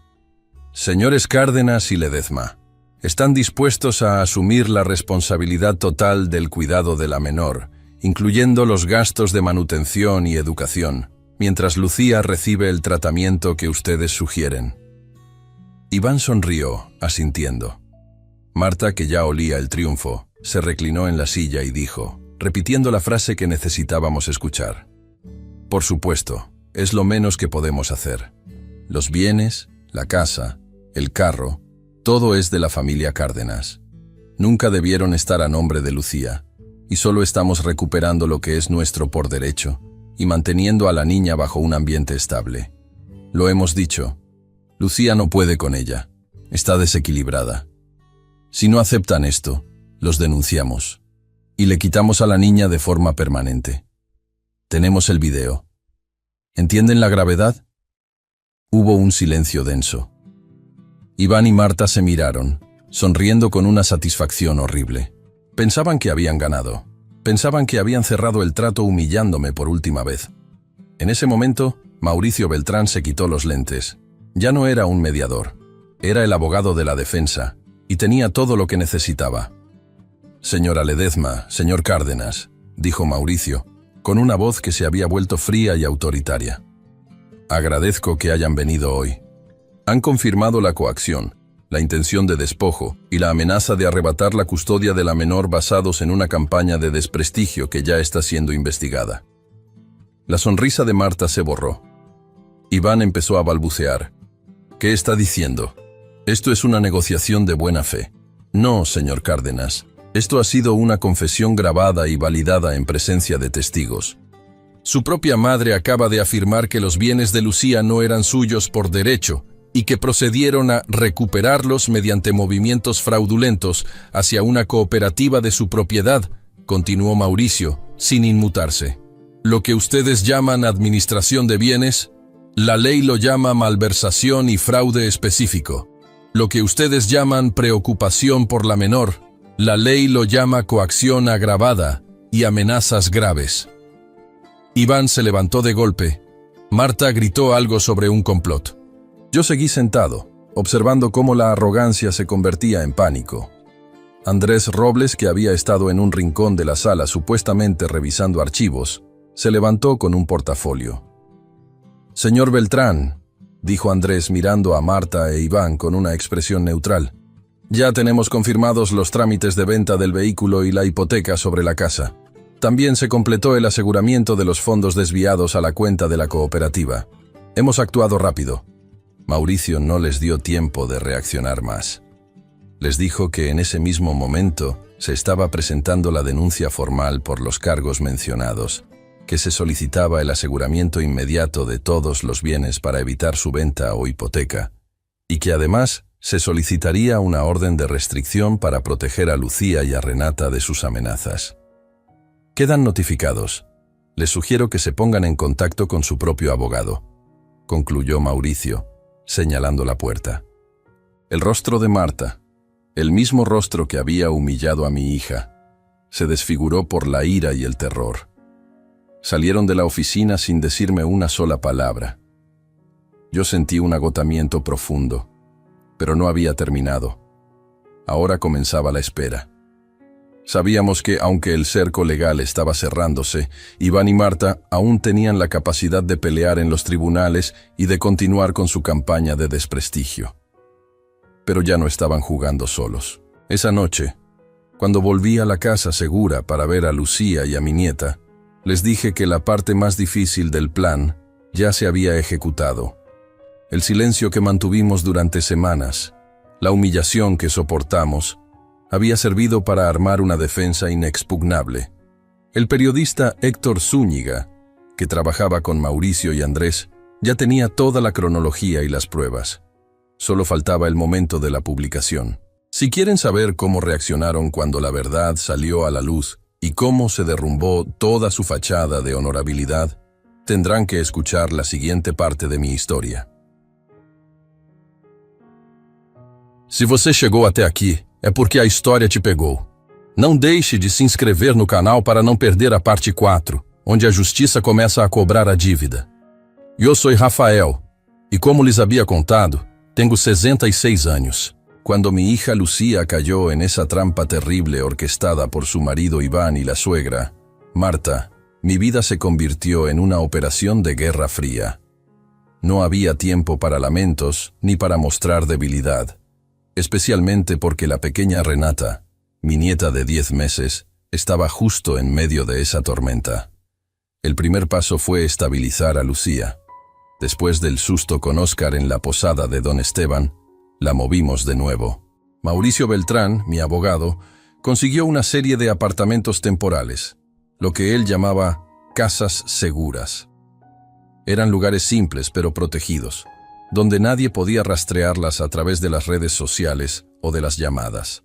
«Señores Cárdenas y Ledezma, ¿están dispuestos a asumir la responsabilidad total del cuidado de la menor, incluyendo los gastos de manutención y educación, mientras Lucía recibe el tratamiento que ustedes sugieren?» Iván sonrió, asintiendo. Marta, que ya olía el triunfo, se reclinó en la silla y dijo, repitiendo la frase que necesitábamos escuchar: «Por supuesto, es lo menos que podemos hacer. Los bienes, la casa, el carro, todo es de la familia Cárdenas. Nunca debieron estar a nombre de Lucía, y solo estamos recuperando lo que es nuestro por derecho y manteniendo a la niña bajo un ambiente estable. Lo hemos dicho, Lucía no puede con ella, está desequilibrada. Si no aceptan esto, los denunciamos y le quitamos a la niña de forma permanente. Tenemos el video. ¿Entienden la gravedad?». Hubo un silencio denso. Iván y Marta se miraron, sonriendo con una satisfacción horrible. Pensaban que habían ganado. Pensaban que habían cerrado el trato humillándome por última vez. En ese momento, Mauricio Beltrán se quitó los lentes. Ya no era un mediador. Era el abogado de la defensa, y tenía todo lo que necesitaba. «Señora Ledezma, señor Cárdenas», dijo Mauricio, con una voz que se había vuelto fría y autoritaria. «Agradezco que hayan venido hoy. Han confirmado la coacción, la intención de despojo y la amenaza de arrebatar la custodia de la menor basados en una campaña de desprestigio que ya está siendo investigada». La sonrisa de Marta se borró. Iván empezó a balbucear. «¿Qué está diciendo? Esto es una negociación de buena fe». «No, señor Cárdenas. Esto ha sido una confesión grabada y validada en presencia de testigos. Su propia madre acaba de afirmar que los bienes de Lucía no eran suyos por derecho y que procedieron a recuperarlos mediante movimientos fraudulentos hacia una cooperativa de su propiedad», continuó Mauricio, sin inmutarse. «Lo que ustedes llaman administración de bienes, la ley lo llama malversación y fraude específico. Lo que ustedes llaman preocupación por la menor, la ley lo llama coacción agravada y amenazas graves». Iván se levantó de golpe. Marta gritó algo sobre un complot. Yo seguí sentado, observando cómo la arrogancia se convertía en pánico. Andrés Robles, que había estado en un rincón de la sala supuestamente revisando archivos, se levantó con un portafolio. «Señor Beltrán», dijo Andrés mirando a Marta e Iván con una expresión neutral, «ya tenemos confirmados los trámites de venta del vehículo y la hipoteca sobre la casa. También se completó el aseguramiento de los fondos desviados a la cuenta de la cooperativa. Hemos actuado rápido». Mauricio no les dio tiempo de reaccionar más. Les dijo que en ese mismo momento se estaba presentando la denuncia formal por los cargos mencionados, que se solicitaba el aseguramiento inmediato de todos los bienes para evitar su venta o hipoteca, y que además se solicitaría una orden de restricción para proteger a Lucía y a Renata de sus amenazas. Quedan notificados. Les sugiero que se pongan en contacto con su propio abogado, concluyó Mauricio, señalando la puerta. El rostro de Marta, el mismo rostro que había humillado a mi hija, se desfiguró por la ira y el terror. Salieron de la oficina sin decirme una sola palabra. Yo sentí un agotamiento profundo, pero no había terminado. Ahora comenzaba la espera. Sabíamos que, aunque el cerco legal estaba cerrándose, Iván y Marta aún tenían la capacidad de pelear en los tribunales y de continuar con su campaña de desprestigio. Pero ya no estaban jugando solos. Esa noche, cuando volví a la casa segura para ver a Lucía y a mi nieta, les dije que la parte más difícil del plan ya se había ejecutado. El silencio que mantuvimos durante semanas, la humillación que soportamos, había servido para armar una defensa inexpugnable. El periodista Héctor Zúñiga, que trabajaba con Mauricio y Andrés, ya tenía toda la cronología y las pruebas. Solo faltaba el momento de la publicación. Si quieren saber cómo reaccionaron cuando la verdad salió a la luz y cómo se derrumbó toda su fachada de honorabilidad, tendrán que escuchar la siguiente parte de mi historia. Se você chegou até aqui, é porque a história te pegou. Não deixe de se inscrever no canal para não perder a parte 4, onde a justiça começa a cobrar a dívida. Eu sou Rafael, e como lhes havia contado, tengo 66 años. Cuando mi hija Lucía cayó en esa trampa terrible orquestada por su marido Iván y la suegra, Marta, mi vida se convirtió en una operación de guerra fría. No había tiempo para lamentos ni para mostrar debilidad, especialmente porque la pequeña Renata, mi nieta de 10 meses, estaba justo en medio de esa tormenta. El primer paso fue estabilizar a Lucía. Después del susto con Óscar en la posada de don Esteban, la movimos de nuevo. Mauricio Beltrán, mi abogado, consiguió una serie de apartamentos temporales, lo que él llamaba casas seguras. Eran lugares simples pero protegidos, donde nadie podía rastrearlas a través de las redes sociales o de las llamadas.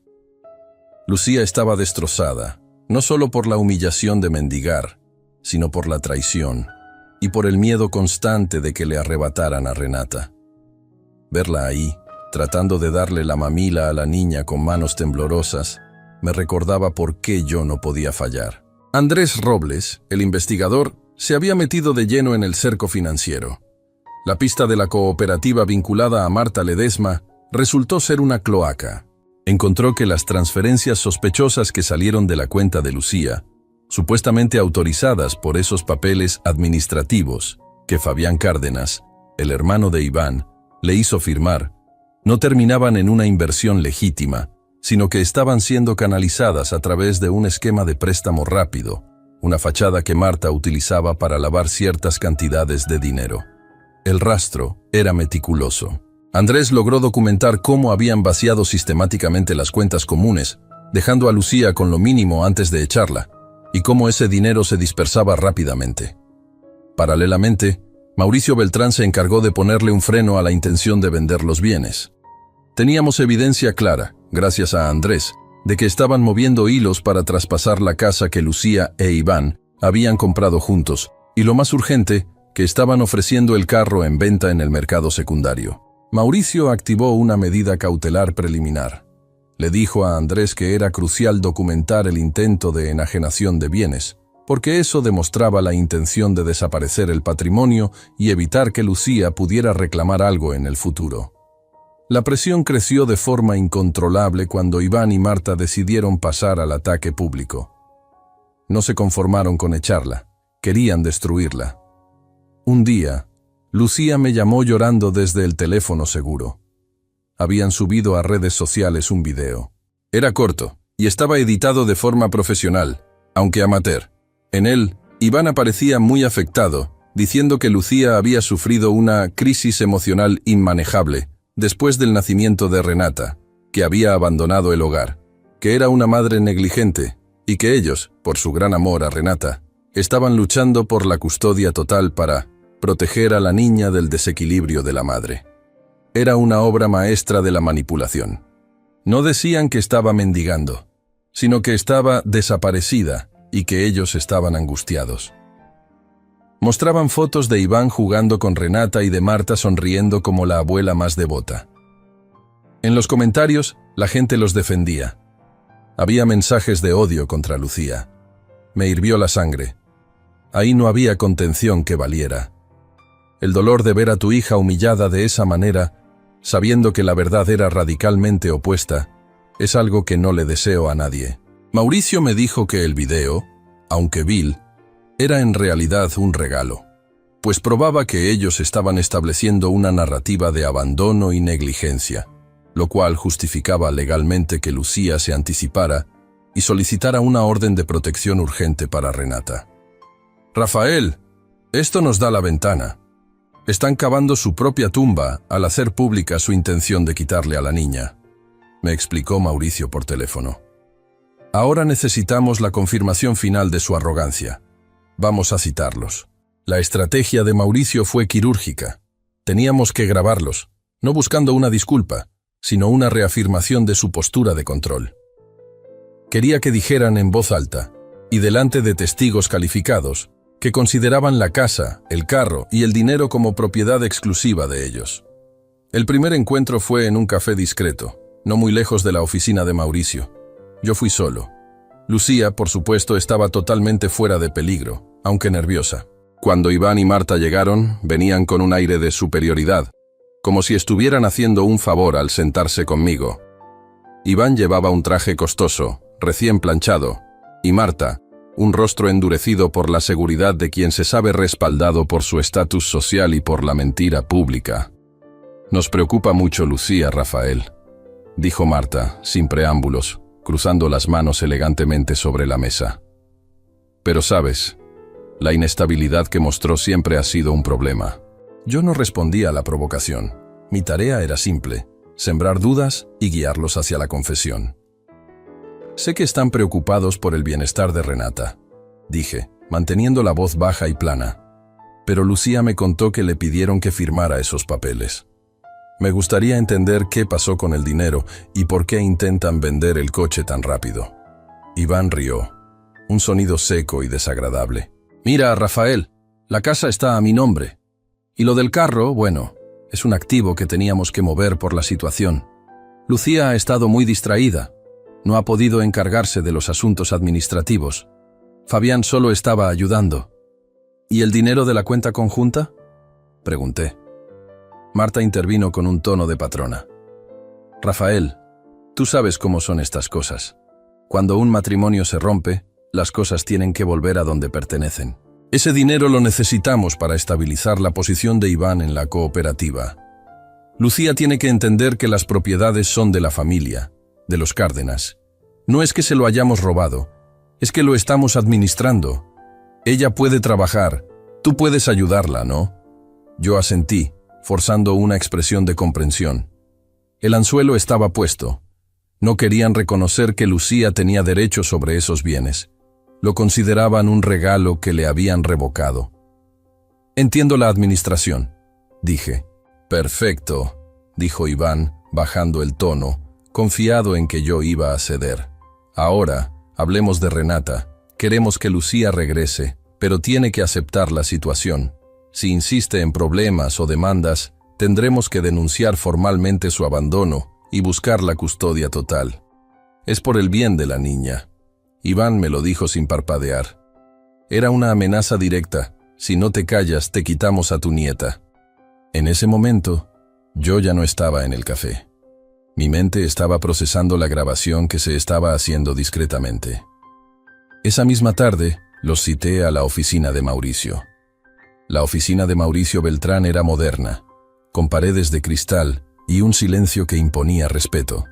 Lucía estaba destrozada, no solo por la humillación de mendigar, sino por la traición y por el miedo constante de que le arrebataran a Renata. Verla ahí, tratando de darle la mamila a la niña con manos temblorosas, me recordaba por qué yo no podía fallar. Andrés Robles, el investigador, se había metido de lleno en el cerco financiero. La pista de la cooperativa vinculada a Marta Ledesma resultó ser una cloaca. Encontró que las transferencias sospechosas que salieron de la cuenta de Lucía, supuestamente autorizadas por esos papeles administrativos que Fabián Cárdenas, el hermano de Iván, le hizo firmar, no terminaban en una inversión legítima, sino que estaban siendo canalizadas a través de un esquema de préstamo rápido, una fachada que Marta utilizaba para lavar ciertas cantidades de dinero. El rastro era meticuloso. Andrés logró documentar cómo habían vaciado sistemáticamente las cuentas comunes, dejando a Lucía con lo mínimo antes de echarla, y cómo ese dinero se dispersaba rápidamente. Paralelamente, Mauricio Beltrán se encargó de ponerle un freno a la intención de vender los bienes. Teníamos evidencia clara, gracias a Andrés, de que estaban moviendo hilos para traspasar la casa que Lucía e Iván habían comprado juntos, y lo más urgente, que estaban ofreciendo el carro en venta en el mercado secundario. Mauricio activó una medida cautelar preliminar. Le dijo a Andrés que era crucial documentar el intento de enajenación de bienes, porque eso demostraba la intención de desaparecer el patrimonio y evitar que Lucía pudiera reclamar algo en el futuro. La presión creció de forma incontrolable cuando Iván y Marta decidieron pasar al ataque público. No se conformaron con echarla, querían destruirla. Un día, Lucía me llamó llorando desde el teléfono seguro. Habían subido a redes sociales un video. Era corto y estaba editado de forma profesional, aunque amateur. En él, Iván aparecía muy afectado, diciendo que Lucía había sufrido una crisis emocional inmanejable después del nacimiento de Renata, que había abandonado el hogar, que era una madre negligente y que ellos, por su gran amor a Renata, estaban luchando por la custodia total para proteger a la niña del desequilibrio de la madre. Era una obra maestra de la manipulación. No decían que estaba mendigando, sino que estaba desaparecida y que ellos estaban angustiados. Mostraban fotos de Iván jugando con Renata y de Marta sonriendo como la abuela más devota. En los comentarios, la gente los defendía. Había mensajes de odio contra Lucía. Me hirvió la sangre. Ahí no había contención que valiera. El dolor de ver a tu hija humillada de esa manera, sabiendo que la verdad era radicalmente opuesta, es algo que no le deseo a nadie. Mauricio me dijo que el video, aunque vil, era en realidad un regalo, pues probaba que ellos estaban estableciendo una narrativa de abandono y negligencia, lo cual justificaba legalmente que Lucía se anticipara y solicitara una orden de protección urgente para Renata. Rafael, esto nos da la ventana. Están cavando su propia tumba al hacer pública su intención de quitarle a la niña, me explicó Mauricio por teléfono. Ahora necesitamos la confirmación final de su arrogancia. Vamos a citarlos. La estrategia de Mauricio fue quirúrgica. Teníamos que grabarlos, no buscando una disculpa, sino una reafirmación de su postura de control. Quería que dijeran en voz alta, y delante de testigos calificados, que consideraban la casa, el carro y el dinero como propiedad exclusiva de ellos. El primer encuentro fue en un café discreto, no muy lejos de la oficina de Mauricio. Yo fui solo. Lucía, por supuesto, estaba totalmente fuera de peligro, aunque nerviosa. Cuando Iván y Marta llegaron, venían con un aire de superioridad, como si estuvieran haciendo un favor al sentarse conmigo. Iván llevaba un traje costoso, recién planchado, y Marta, un rostro endurecido por la seguridad de quien se sabe respaldado por su estatus social y por la mentira pública. Nos preocupa mucho Lucía, Rafael, dijo Marta, sin preámbulos, cruzando las manos elegantemente sobre la mesa. Pero sabes, la inestabilidad que mostró siempre ha sido un problema. Yo no respondí a la provocación. Mi tarea era simple, sembrar dudas y guiarlos hacia la confesión. Sé que están preocupados por el bienestar de Renata, dije, manteniendo la voz baja y plana. Pero Lucía me contó que le pidieron que firmara esos papeles. Me gustaría entender qué pasó con el dinero y por qué intentan vender el coche tan rápido. Iván rió, un sonido seco y desagradable. Mira, Rafael, la casa está a mi nombre. Y lo del carro, bueno, es un activo que teníamos que mover por la situación. Lucía ha estado muy distraída. No ha podido encargarse de los asuntos administrativos. Fabián solo estaba ayudando. ¿Y el dinero de la cuenta conjunta?, pregunté. Marta intervino con un tono de patrona. Rafael, tú sabes cómo son estas cosas. Cuando un matrimonio se rompe, las cosas tienen que volver a donde pertenecen. Ese dinero lo necesitamos para estabilizar la posición de Iván en la cooperativa. Lucía tiene que entender que las propiedades son de la familia, de los Cárdenas. No es que se lo hayamos robado, es que lo estamos administrando. Ella puede trabajar, tú puedes ayudarla, ¿no? Yo asentí, forzando una expresión de comprensión. El anzuelo estaba puesto. No querían reconocer que Lucía tenía derecho sobre esos bienes. Lo consideraban un regalo que le habían revocado. Entiendo la administración, dije. Perfecto, dijo Iván, bajando el tono, confiado en que yo iba a ceder. Ahora, hablemos de Renata. Queremos que Lucía regrese, pero tiene que aceptar la situación. Si insiste en problemas o demandas, tendremos que denunciar formalmente su abandono y buscar la custodia total. Es por el bien de la niña. Iván me lo dijo sin parpadear. Era una amenaza directa. Si no te callas, te quitamos a tu nieta. En ese momento, yo ya no estaba en el café. Mi mente estaba procesando la grabación que se estaba haciendo discretamente. Esa misma tarde, los cité a la oficina de Mauricio. La oficina de Mauricio Beltrán era moderna, con paredes de cristal y un silencio que imponía respeto.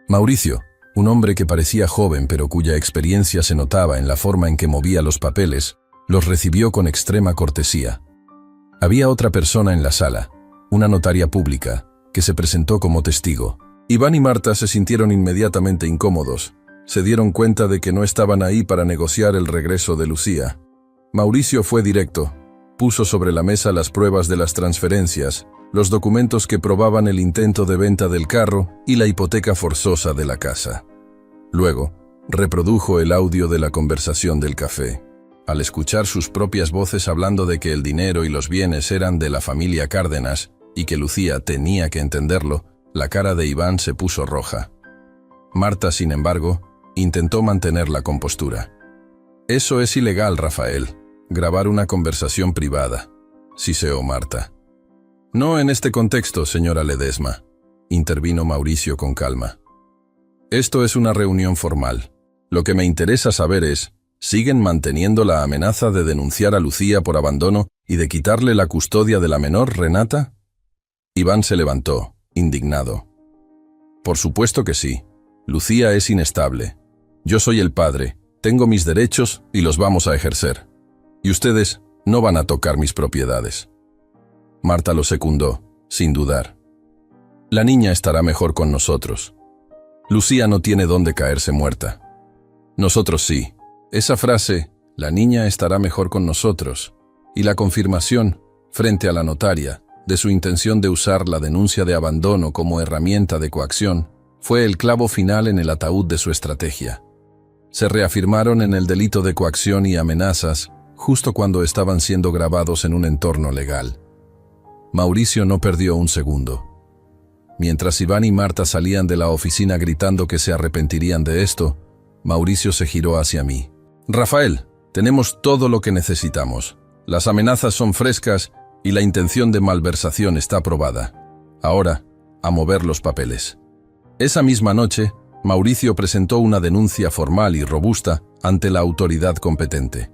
Mauricio, un hombre que parecía joven pero cuya experiencia se notaba en la forma en que movía los papeles, los recibió con extrema cortesía. Había otra persona en la sala, una notaria pública, que se presentó como testigo. Iván y Marta se sintieron inmediatamente incómodos. Se dieron cuenta de que no estaban ahí para negociar el regreso de Lucía. Mauricio fue directo. Puso sobre la mesa las pruebas de las transferencias, los documentos que probaban el intento de venta del carro y la hipoteca forzosa de la casa. Luego, reprodujo el audio de la conversación del café. Al escuchar sus propias voces hablando de que el dinero y los bienes eran de la familia Cárdenas y que Lucía tenía que entenderlo, la cara de Iván se puso roja. Marta, sin embargo, intentó mantener la compostura. «Eso es ilegal, Rafael. Grabar una conversación privada», siseó Marta. «No en este contexto, señora Ledesma», intervino Mauricio con calma. «Esto es una reunión formal. Lo que me interesa saber es, ¿siguen manteniendo la amenaza de denunciar a Lucía por abandono y de quitarle la custodia de la menor, Renata?» Iván se levantó, indignado. «Por supuesto que sí. Lucía es inestable. Yo soy el padre, tengo mis derechos y los vamos a ejercer. Y ustedes no van a tocar mis propiedades». Marta lo secundó, sin dudar. «La niña estará mejor con nosotros. Lucía no tiene dónde caerse muerta. Nosotros sí». Esa frase, «la niña estará mejor con nosotros», y la confirmación, frente a la notaria, de su intención de usar la denuncia de abandono como herramienta de coacción, fue el clavo final en el ataúd de su estrategia. Se reafirmaron en el delito de coacción y amenazas justo cuando estaban siendo grabados en un entorno legal. Mauricio no perdió un segundo. Mientras Iván y Marta salían de la oficina gritando que se arrepentirían de esto, Mauricio se giró hacia mí. «Rafael, tenemos todo lo que necesitamos. Las amenazas son frescas y la intención de malversación está probada. Ahora, a mover los papeles». Esa misma noche, Mauricio presentó una denuncia formal y robusta ante la autoridad competente.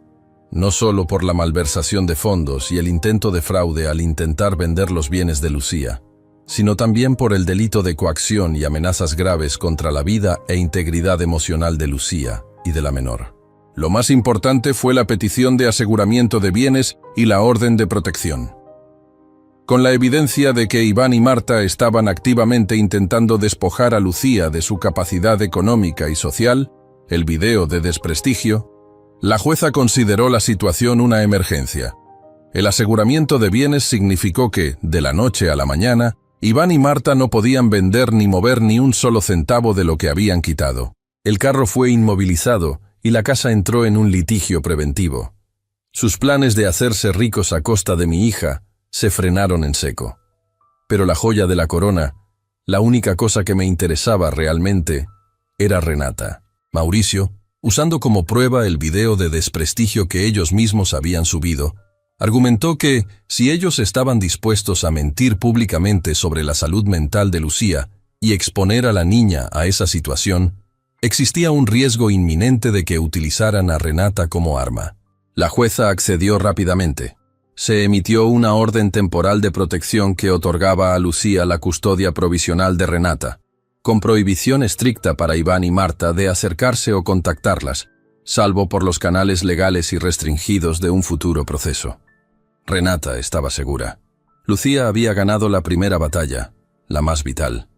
No solo por la malversación de fondos y el intento de fraude al intentar vender los bienes de Lucía, sino también por el delito de coacción y amenazas graves contra la vida e integridad emocional de Lucía y de la menor. Lo más importante fue la petición de aseguramiento de bienes y la orden de protección. Con la evidencia de que Iván y Marta estaban activamente intentando despojar a Lucía de su capacidad económica y social, el video de desprestigio, la jueza consideró la situación una emergencia. El aseguramiento de bienes significó que, de la noche a la mañana, Iván y Marta no podían vender ni mover ni un solo centavo de lo que habían quitado. El carro fue inmovilizado y la casa entró en un litigio preventivo. Sus planes de hacerse ricos a costa de mi hija se frenaron en seco. Pero la joya de la corona, la única cosa que me interesaba realmente, era Renata. Mauricio, usando como prueba el video de desprestigio que ellos mismos habían subido, argumentó que, si ellos estaban dispuestos a mentir públicamente sobre la salud mental de Lucía y exponer a la niña a esa situación, existía un riesgo inminente de que utilizaran a Renata como arma. La jueza accedió rápidamente. Se emitió una orden temporal de protección que otorgaba a Lucía la custodia provisional de Renata, con prohibición estricta para Iván y Marta de acercarse o contactarlas, salvo por los canales legales y restringidos de un futuro proceso. Renata estaba segura. Lucía había ganado la primera batalla, la más vital.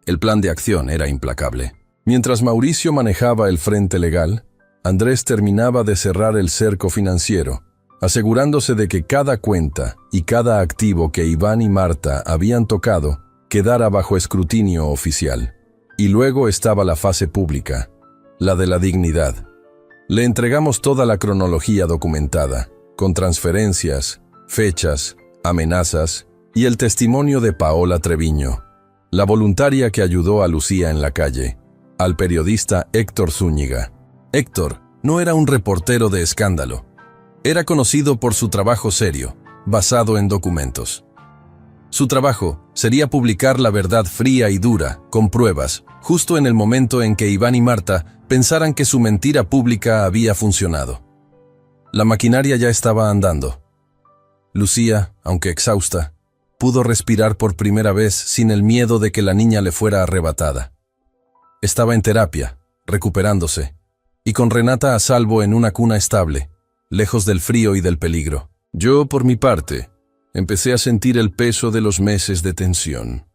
El plan de acción era implacable. Mientras Mauricio manejaba el frente legal, Andrés terminaba de cerrar el cerco financiero, asegurándose de que cada cuenta y cada activo que Iván y Marta habían tocado quedara bajo escrutinio oficial. Y luego estaba la fase pública, la de la dignidad. Le entregamos toda la cronología documentada, con transferencias, fechas, amenazas y el testimonio de Paola Treviño, la voluntaria que ayudó a Lucía en la calle, al periodista Héctor Zúñiga. Héctor no era un reportero de escándalo. Era conocido por su trabajo serio, basado en documentos. Su trabajo sería publicar la verdad fría y dura, con pruebas, justo en el momento en que Iván y Marta pensaran que su mentira pública había funcionado. La maquinaria ya estaba andando. Lucía, aunque exhausta, pudo respirar por primera vez sin el miedo de que la niña le fuera arrebatada. Estaba en terapia, recuperándose, y con Renata a salvo en una cuna estable, lejos del frío y del peligro. Yo, por mi parte, empecé a sentir el peso de los meses de tensión.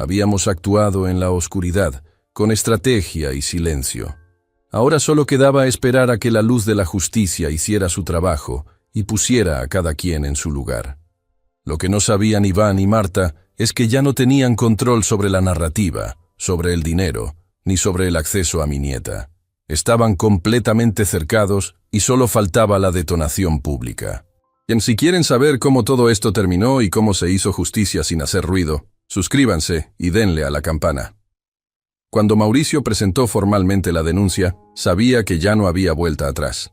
Habíamos actuado en la oscuridad, con estrategia y silencio. Ahora solo quedaba esperar a que la luz de la justicia hiciera su trabajo y pusiera a cada quien en su lugar. Lo que no sabían Iván y Marta es que ya no tenían control sobre la narrativa, sobre el dinero, ni sobre el acceso a mi nieta. Estaban completamente cercados y solo faltaba la detonación pública. Y si quieren saber cómo todo esto terminó y cómo se hizo justicia sin hacer ruido, suscríbanse y denle a la campana. Cuando Mauricio presentó formalmente la denuncia, sabía que ya no había vuelta atrás.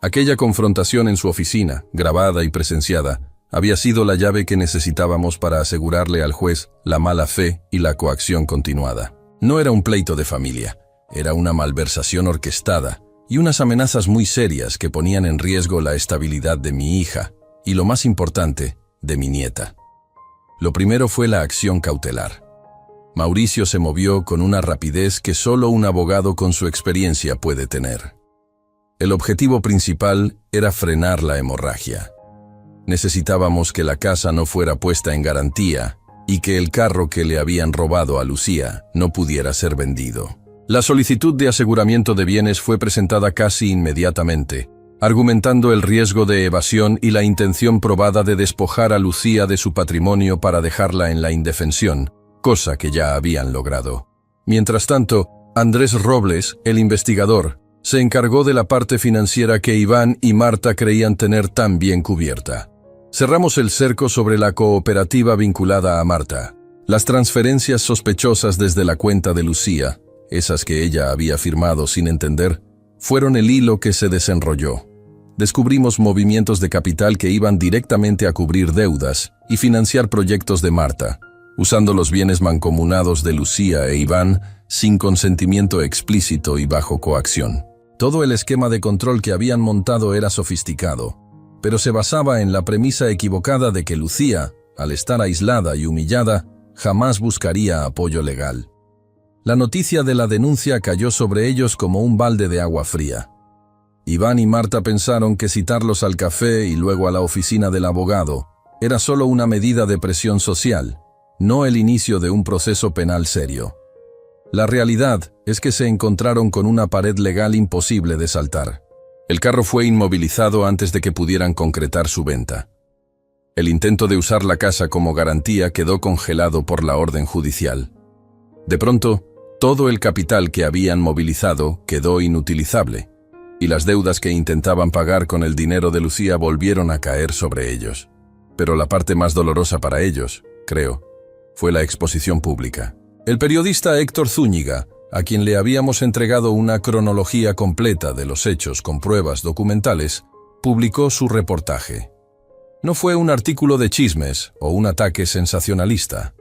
Aquella confrontación en su oficina, grabada y presenciada, había sido la llave que necesitábamos para asegurarle al juez la mala fe y la coacción continuada. No era un pleito de familia, era una malversación orquestada y unas amenazas muy serias que ponían en riesgo la estabilidad de mi hija y, lo más importante, de mi nieta. Lo primero fue la acción cautelar. Mauricio se movió con una rapidez que solo un abogado con su experiencia puede tener. El objetivo principal era frenar la hemorragia. Necesitábamos que la casa no fuera puesta en garantía y que el carro que le habían robado a Lucía no pudiera ser vendido. La solicitud de aseguramiento de bienes fue presentada casi inmediatamente, argumentando el riesgo de evasión y la intención probada de despojar a Lucía de su patrimonio para dejarla en la indefensión, cosa que ya habían logrado. Mientras tanto, Andrés Robles, el investigador, se encargó de la parte financiera que Iván y Marta creían tener tan bien cubierta. Cerramos el cerco sobre la cooperativa vinculada a Marta. Las transferencias sospechosas desde la cuenta de Lucía, esas que ella había firmado sin entender, fueron el hilo que se desenrolló. Descubrimos movimientos de capital que iban directamente a cubrir deudas y financiar proyectos de Marta, usando los bienes mancomunados de Lucía e Iván sin consentimiento explícito y bajo coacción. Todo el esquema de control que habían montado era sofisticado, pero se basaba en la premisa equivocada de que Lucía, al estar aislada y humillada, jamás buscaría apoyo legal. La noticia de la denuncia cayó sobre ellos como un balde de agua fría. Iván y Marta pensaron que citarlos al café y luego a la oficina del abogado era solo una medida de presión social, no el inicio de un proceso penal serio. La realidad es que se encontraron con una pared legal imposible de saltar. El carro fue inmovilizado antes de que pudieran concretar su venta. El intento de usar la casa como garantía quedó congelado por la orden judicial. De pronto, todo el capital que habían movilizado quedó inutilizable, y las deudas que intentaban pagar con el dinero de Lucía volvieron a caer sobre ellos. Pero la parte más dolorosa para ellos, creo, fue la exposición pública. El periodista Héctor Zúñiga, a quien le habíamos entregado una cronología completa de los hechos con pruebas documentales, publicó su reportaje. No fue un artículo de chismes o un ataque sensacionalista.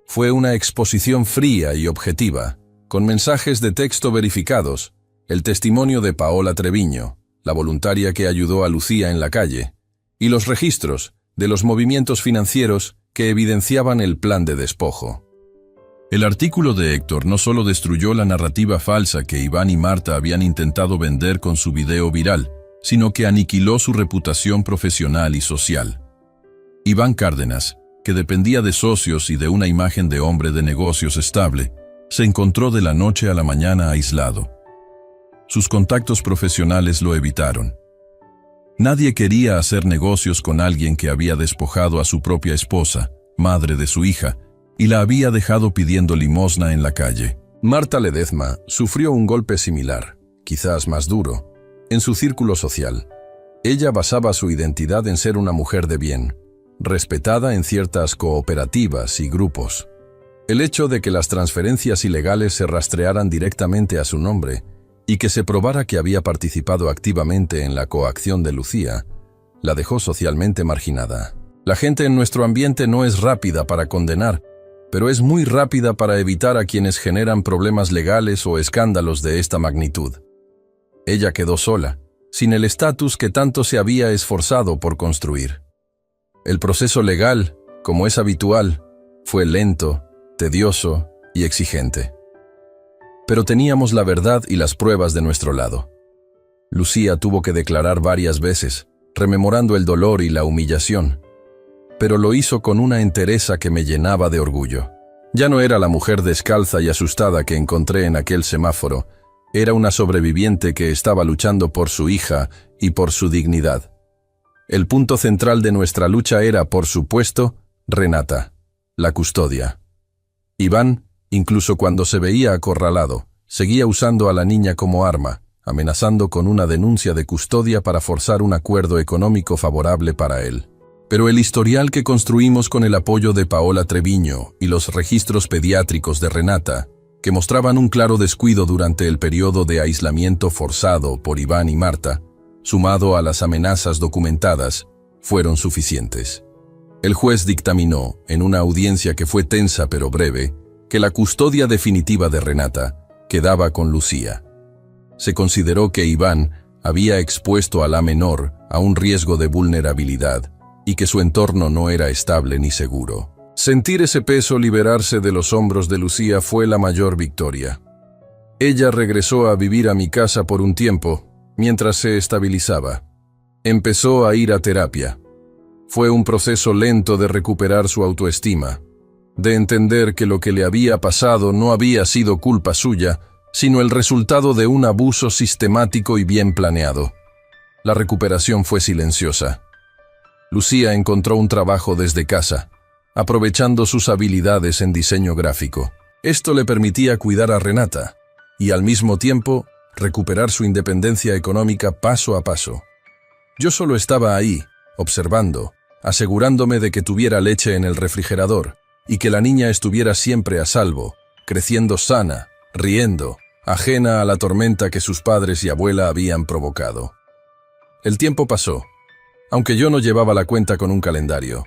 Fue una exposición fría y objetiva, con mensajes de texto verificados, el testimonio de Paola Treviño, la voluntaria que ayudó a Lucía en la calle, y los registros de los movimientos financieros que evidenciaban el plan de despojo. El artículo de Héctor no solo destruyó la narrativa falsa que Iván y Marta habían intentado vender con su video viral, sino que aniquiló su reputación profesional y social. Iván Cárdenas, que dependía de socios y de una imagen de hombre de negocios estable, se encontró de la noche a la mañana aislado. Sus contactos profesionales lo evitaron. Nadie quería hacer negocios con alguien que había despojado a su propia esposa, madre de su hija, y la había dejado pidiendo limosna en la calle. Marta Ledezma sufrió un golpe similar, quizás más duro, en su círculo social. Ella basaba su identidad en ser una mujer de bien, respetada en ciertas cooperativas y grupos. El hecho de que las transferencias ilegales se rastrearan directamente a su nombre y que se probara que había participado activamente en la coacción de Lucía, la dejó socialmente marginada. La gente en nuestro ambiente no es rápida para condenar, pero es muy rápida para evitar a quienes generan problemas legales o escándalos de esta magnitud. Ella quedó sola, sin el estatus que tanto se había esforzado por construir. El proceso legal, como es habitual, fue lento, tedioso y exigente. Pero teníamos la verdad y las pruebas de nuestro lado. Lucía tuvo que declarar varias veces, rememorando el dolor y la humillación, pero lo hizo con una entereza que me llenaba de orgullo. Ya no era la mujer descalza y asustada que encontré en aquel semáforo, era una sobreviviente que estaba luchando por su hija y por su dignidad. El punto central de nuestra lucha era, por supuesto, Renata, la custodia. Iván, incluso cuando se veía acorralado, seguía usando a la niña como arma, amenazando con una denuncia de custodia para forzar un acuerdo económico favorable para él. Pero el historial que construimos con el apoyo de Paola Treviño y los registros pediátricos de Renata, que mostraban un claro descuido durante el periodo de aislamiento forzado por Iván y Marta, sumado a las amenazas documentadas, fueron suficientes. El juez dictaminó, en una audiencia que fue tensa pero breve, que la custodia definitiva de Renata quedaba con Lucía. Se consideró que Iván había expuesto a la menor a un riesgo de vulnerabilidad y que su entorno no era estable ni seguro. Sentir ese peso liberarse de los hombros de Lucía fue la mayor victoria. Ella regresó a vivir a mi casa por un tiempo, mientras se estabilizaba. Empezó a ir a terapia. Fue un proceso lento de recuperar su autoestima, de entender que lo que le había pasado no había sido culpa suya, sino el resultado de un abuso sistemático y bien planeado. La recuperación fue silenciosa. Lucía encontró un trabajo desde casa, aprovechando sus habilidades en diseño gráfico. Esto le permitía cuidar a Renata y, al mismo tiempo, recuperar su independencia económica paso a paso. Yo solo estaba ahí, observando, asegurándome de que tuviera leche en el refrigerador y que la niña estuviera siempre a salvo, creciendo sana, riendo, ajena a la tormenta que sus padres y abuela habían provocado. El tiempo pasó, aunque yo no llevaba la cuenta con un calendario.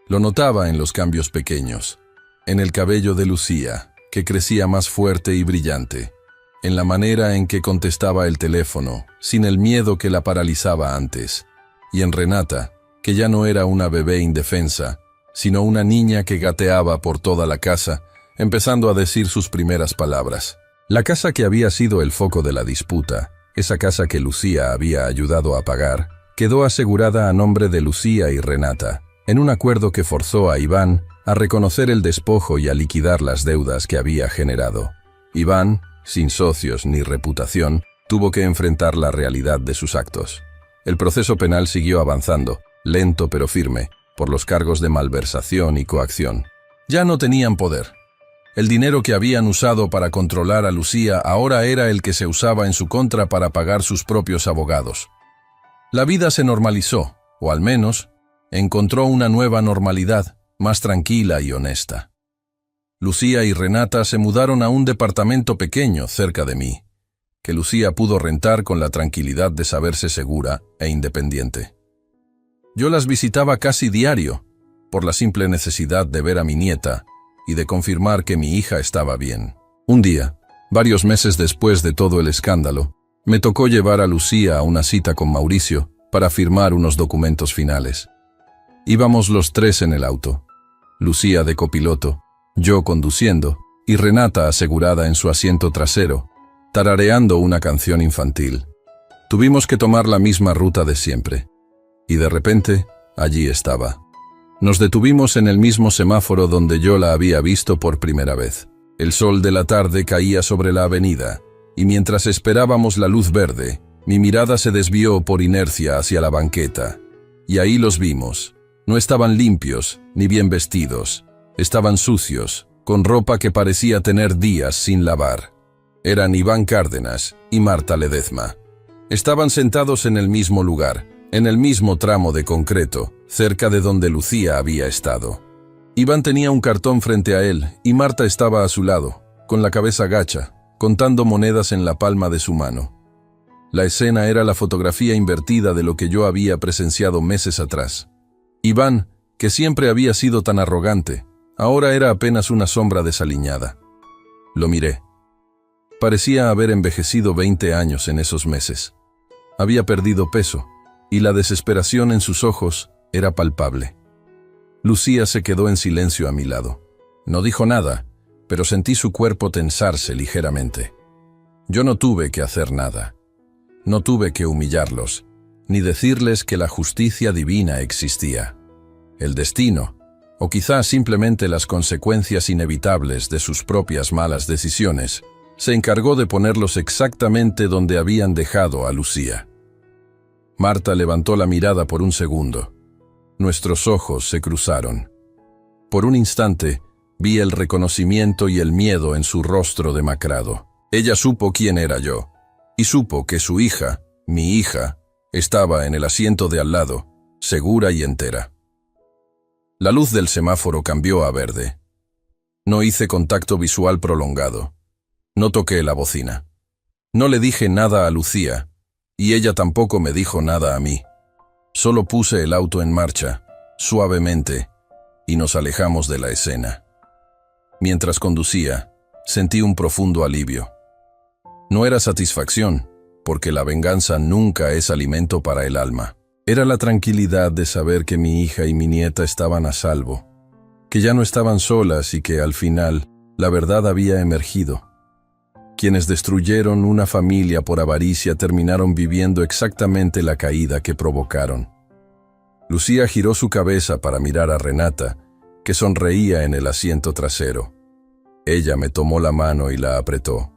Lo notaba en los cambios pequeños, en el cabello de Lucía, que crecía más fuerte y brillante, en la manera en que contestaba el teléfono, sin el miedo que la paralizaba antes, y en Renata, que ya no era una bebé indefensa, sino una niña que gateaba por toda la casa, empezando a decir sus primeras palabras. La casa que había sido el foco de la disputa, esa casa que Lucía había ayudado a pagar, quedó asegurada a nombre de Lucía y Renata, en un acuerdo que forzó a Iván a reconocer el despojo y a liquidar las deudas que había generado. Iván, sin socios ni reputación, tuvo que enfrentar la realidad de sus actos. El proceso penal siguió avanzando, lento pero firme, por los cargos de malversación y coacción. Ya no tenían poder. El dinero que habían usado para controlar a Lucía ahora era el que se usaba en su contra para pagar sus propios abogados. La vida se normalizó, o al menos, encontró una nueva normalidad, más tranquila y honesta. Lucía y Renata se mudaron a un departamento pequeño cerca de mí, que Lucía pudo rentar con la tranquilidad de saberse segura e independiente. Yo las visitaba casi diario, por la simple necesidad de ver a mi nieta y de confirmar que mi hija estaba bien. Un día, varios meses después de todo el escándalo, me tocó llevar a Lucía a una cita con Mauricio para firmar unos documentos finales. Íbamos los tres en el auto, Lucía de copiloto, yo conduciendo y Renata asegurada en su asiento trasero, tarareando una canción infantil. Tuvimos que tomar la misma ruta de siempre, y de repente, allí estaba. Nos detuvimos en el mismo semáforo donde yo la había visto por primera vez. El sol de la tarde caía sobre la avenida, y mientras esperábamos la luz verde, mi mirada se desvió por inercia hacia la banqueta. Y ahí los vimos. No estaban limpios, ni bien vestidos. Estaban sucios, con ropa que parecía tener días sin lavar. Eran Iván Cárdenas y Marta Ledezma. Estaban sentados en el mismo lugar, en el mismo tramo de concreto, cerca de donde Lucía había estado. Iván tenía un cartón frente a él y Marta estaba a su lado, con la cabeza gacha, contando monedas en la palma de su mano. La escena era la fotografía invertida de lo que yo había presenciado meses atrás. Iván, que siempre había sido tan arrogante, ahora era apenas una sombra desaliñada. Lo miré. Parecía haber envejecido 20 años en esos meses. Había perdido peso, y la desesperación en sus ojos era palpable. Lucía se quedó en silencio a mi lado. No dijo nada, pero sentí su cuerpo tensarse ligeramente. Yo no tuve que hacer nada. No tuve que humillarlos, ni decirles que la justicia divina existía. El destino, o quizá simplemente las consecuencias inevitables de sus propias malas decisiones, se encargó de ponerlos exactamente donde habían dejado a Lucía. Marta levantó la mirada por un segundo. Nuestros ojos se cruzaron. Por un instante, vi el reconocimiento y el miedo en su rostro demacrado. Ella supo quién era yo, y supo que su hija, mi hija, estaba en el asiento de al lado, segura y entera. La luz del semáforo cambió a verde. No hice contacto visual prolongado. No toqué la bocina. No le dije nada a Lucía, y ella tampoco me dijo nada a mí. Solo puse el auto en marcha, suavemente, y nos alejamos de la escena. Mientras conducía, sentí un profundo alivio. No era satisfacción, porque la venganza nunca es alimento para el alma. Era la tranquilidad de saber que mi hija y mi nieta estaban a salvo, que ya no estaban solas y que al final la verdad había emergido. Quienes destruyeron una familia por avaricia terminaron viviendo exactamente la caída que provocaron. Lucía giró su cabeza para mirar a Renata, que sonreía en el asiento trasero. Ella me tomó la mano y la apretó.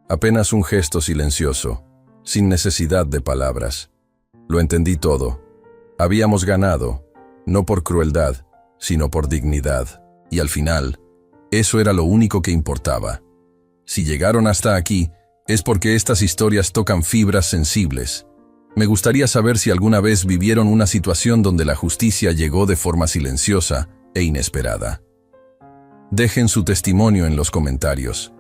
Apenas un gesto silencioso, sin necesidad de palabras. Lo entendí todo. Habíamos ganado, no por crueldad, sino por dignidad. Y al final, eso era lo único que importaba. Si llegaron hasta aquí, es porque estas historias tocan fibras sensibles. Me gustaría saber si alguna vez vivieron una situación donde la justicia llegó de forma silenciosa e inesperada. Dejen su testimonio en los comentarios.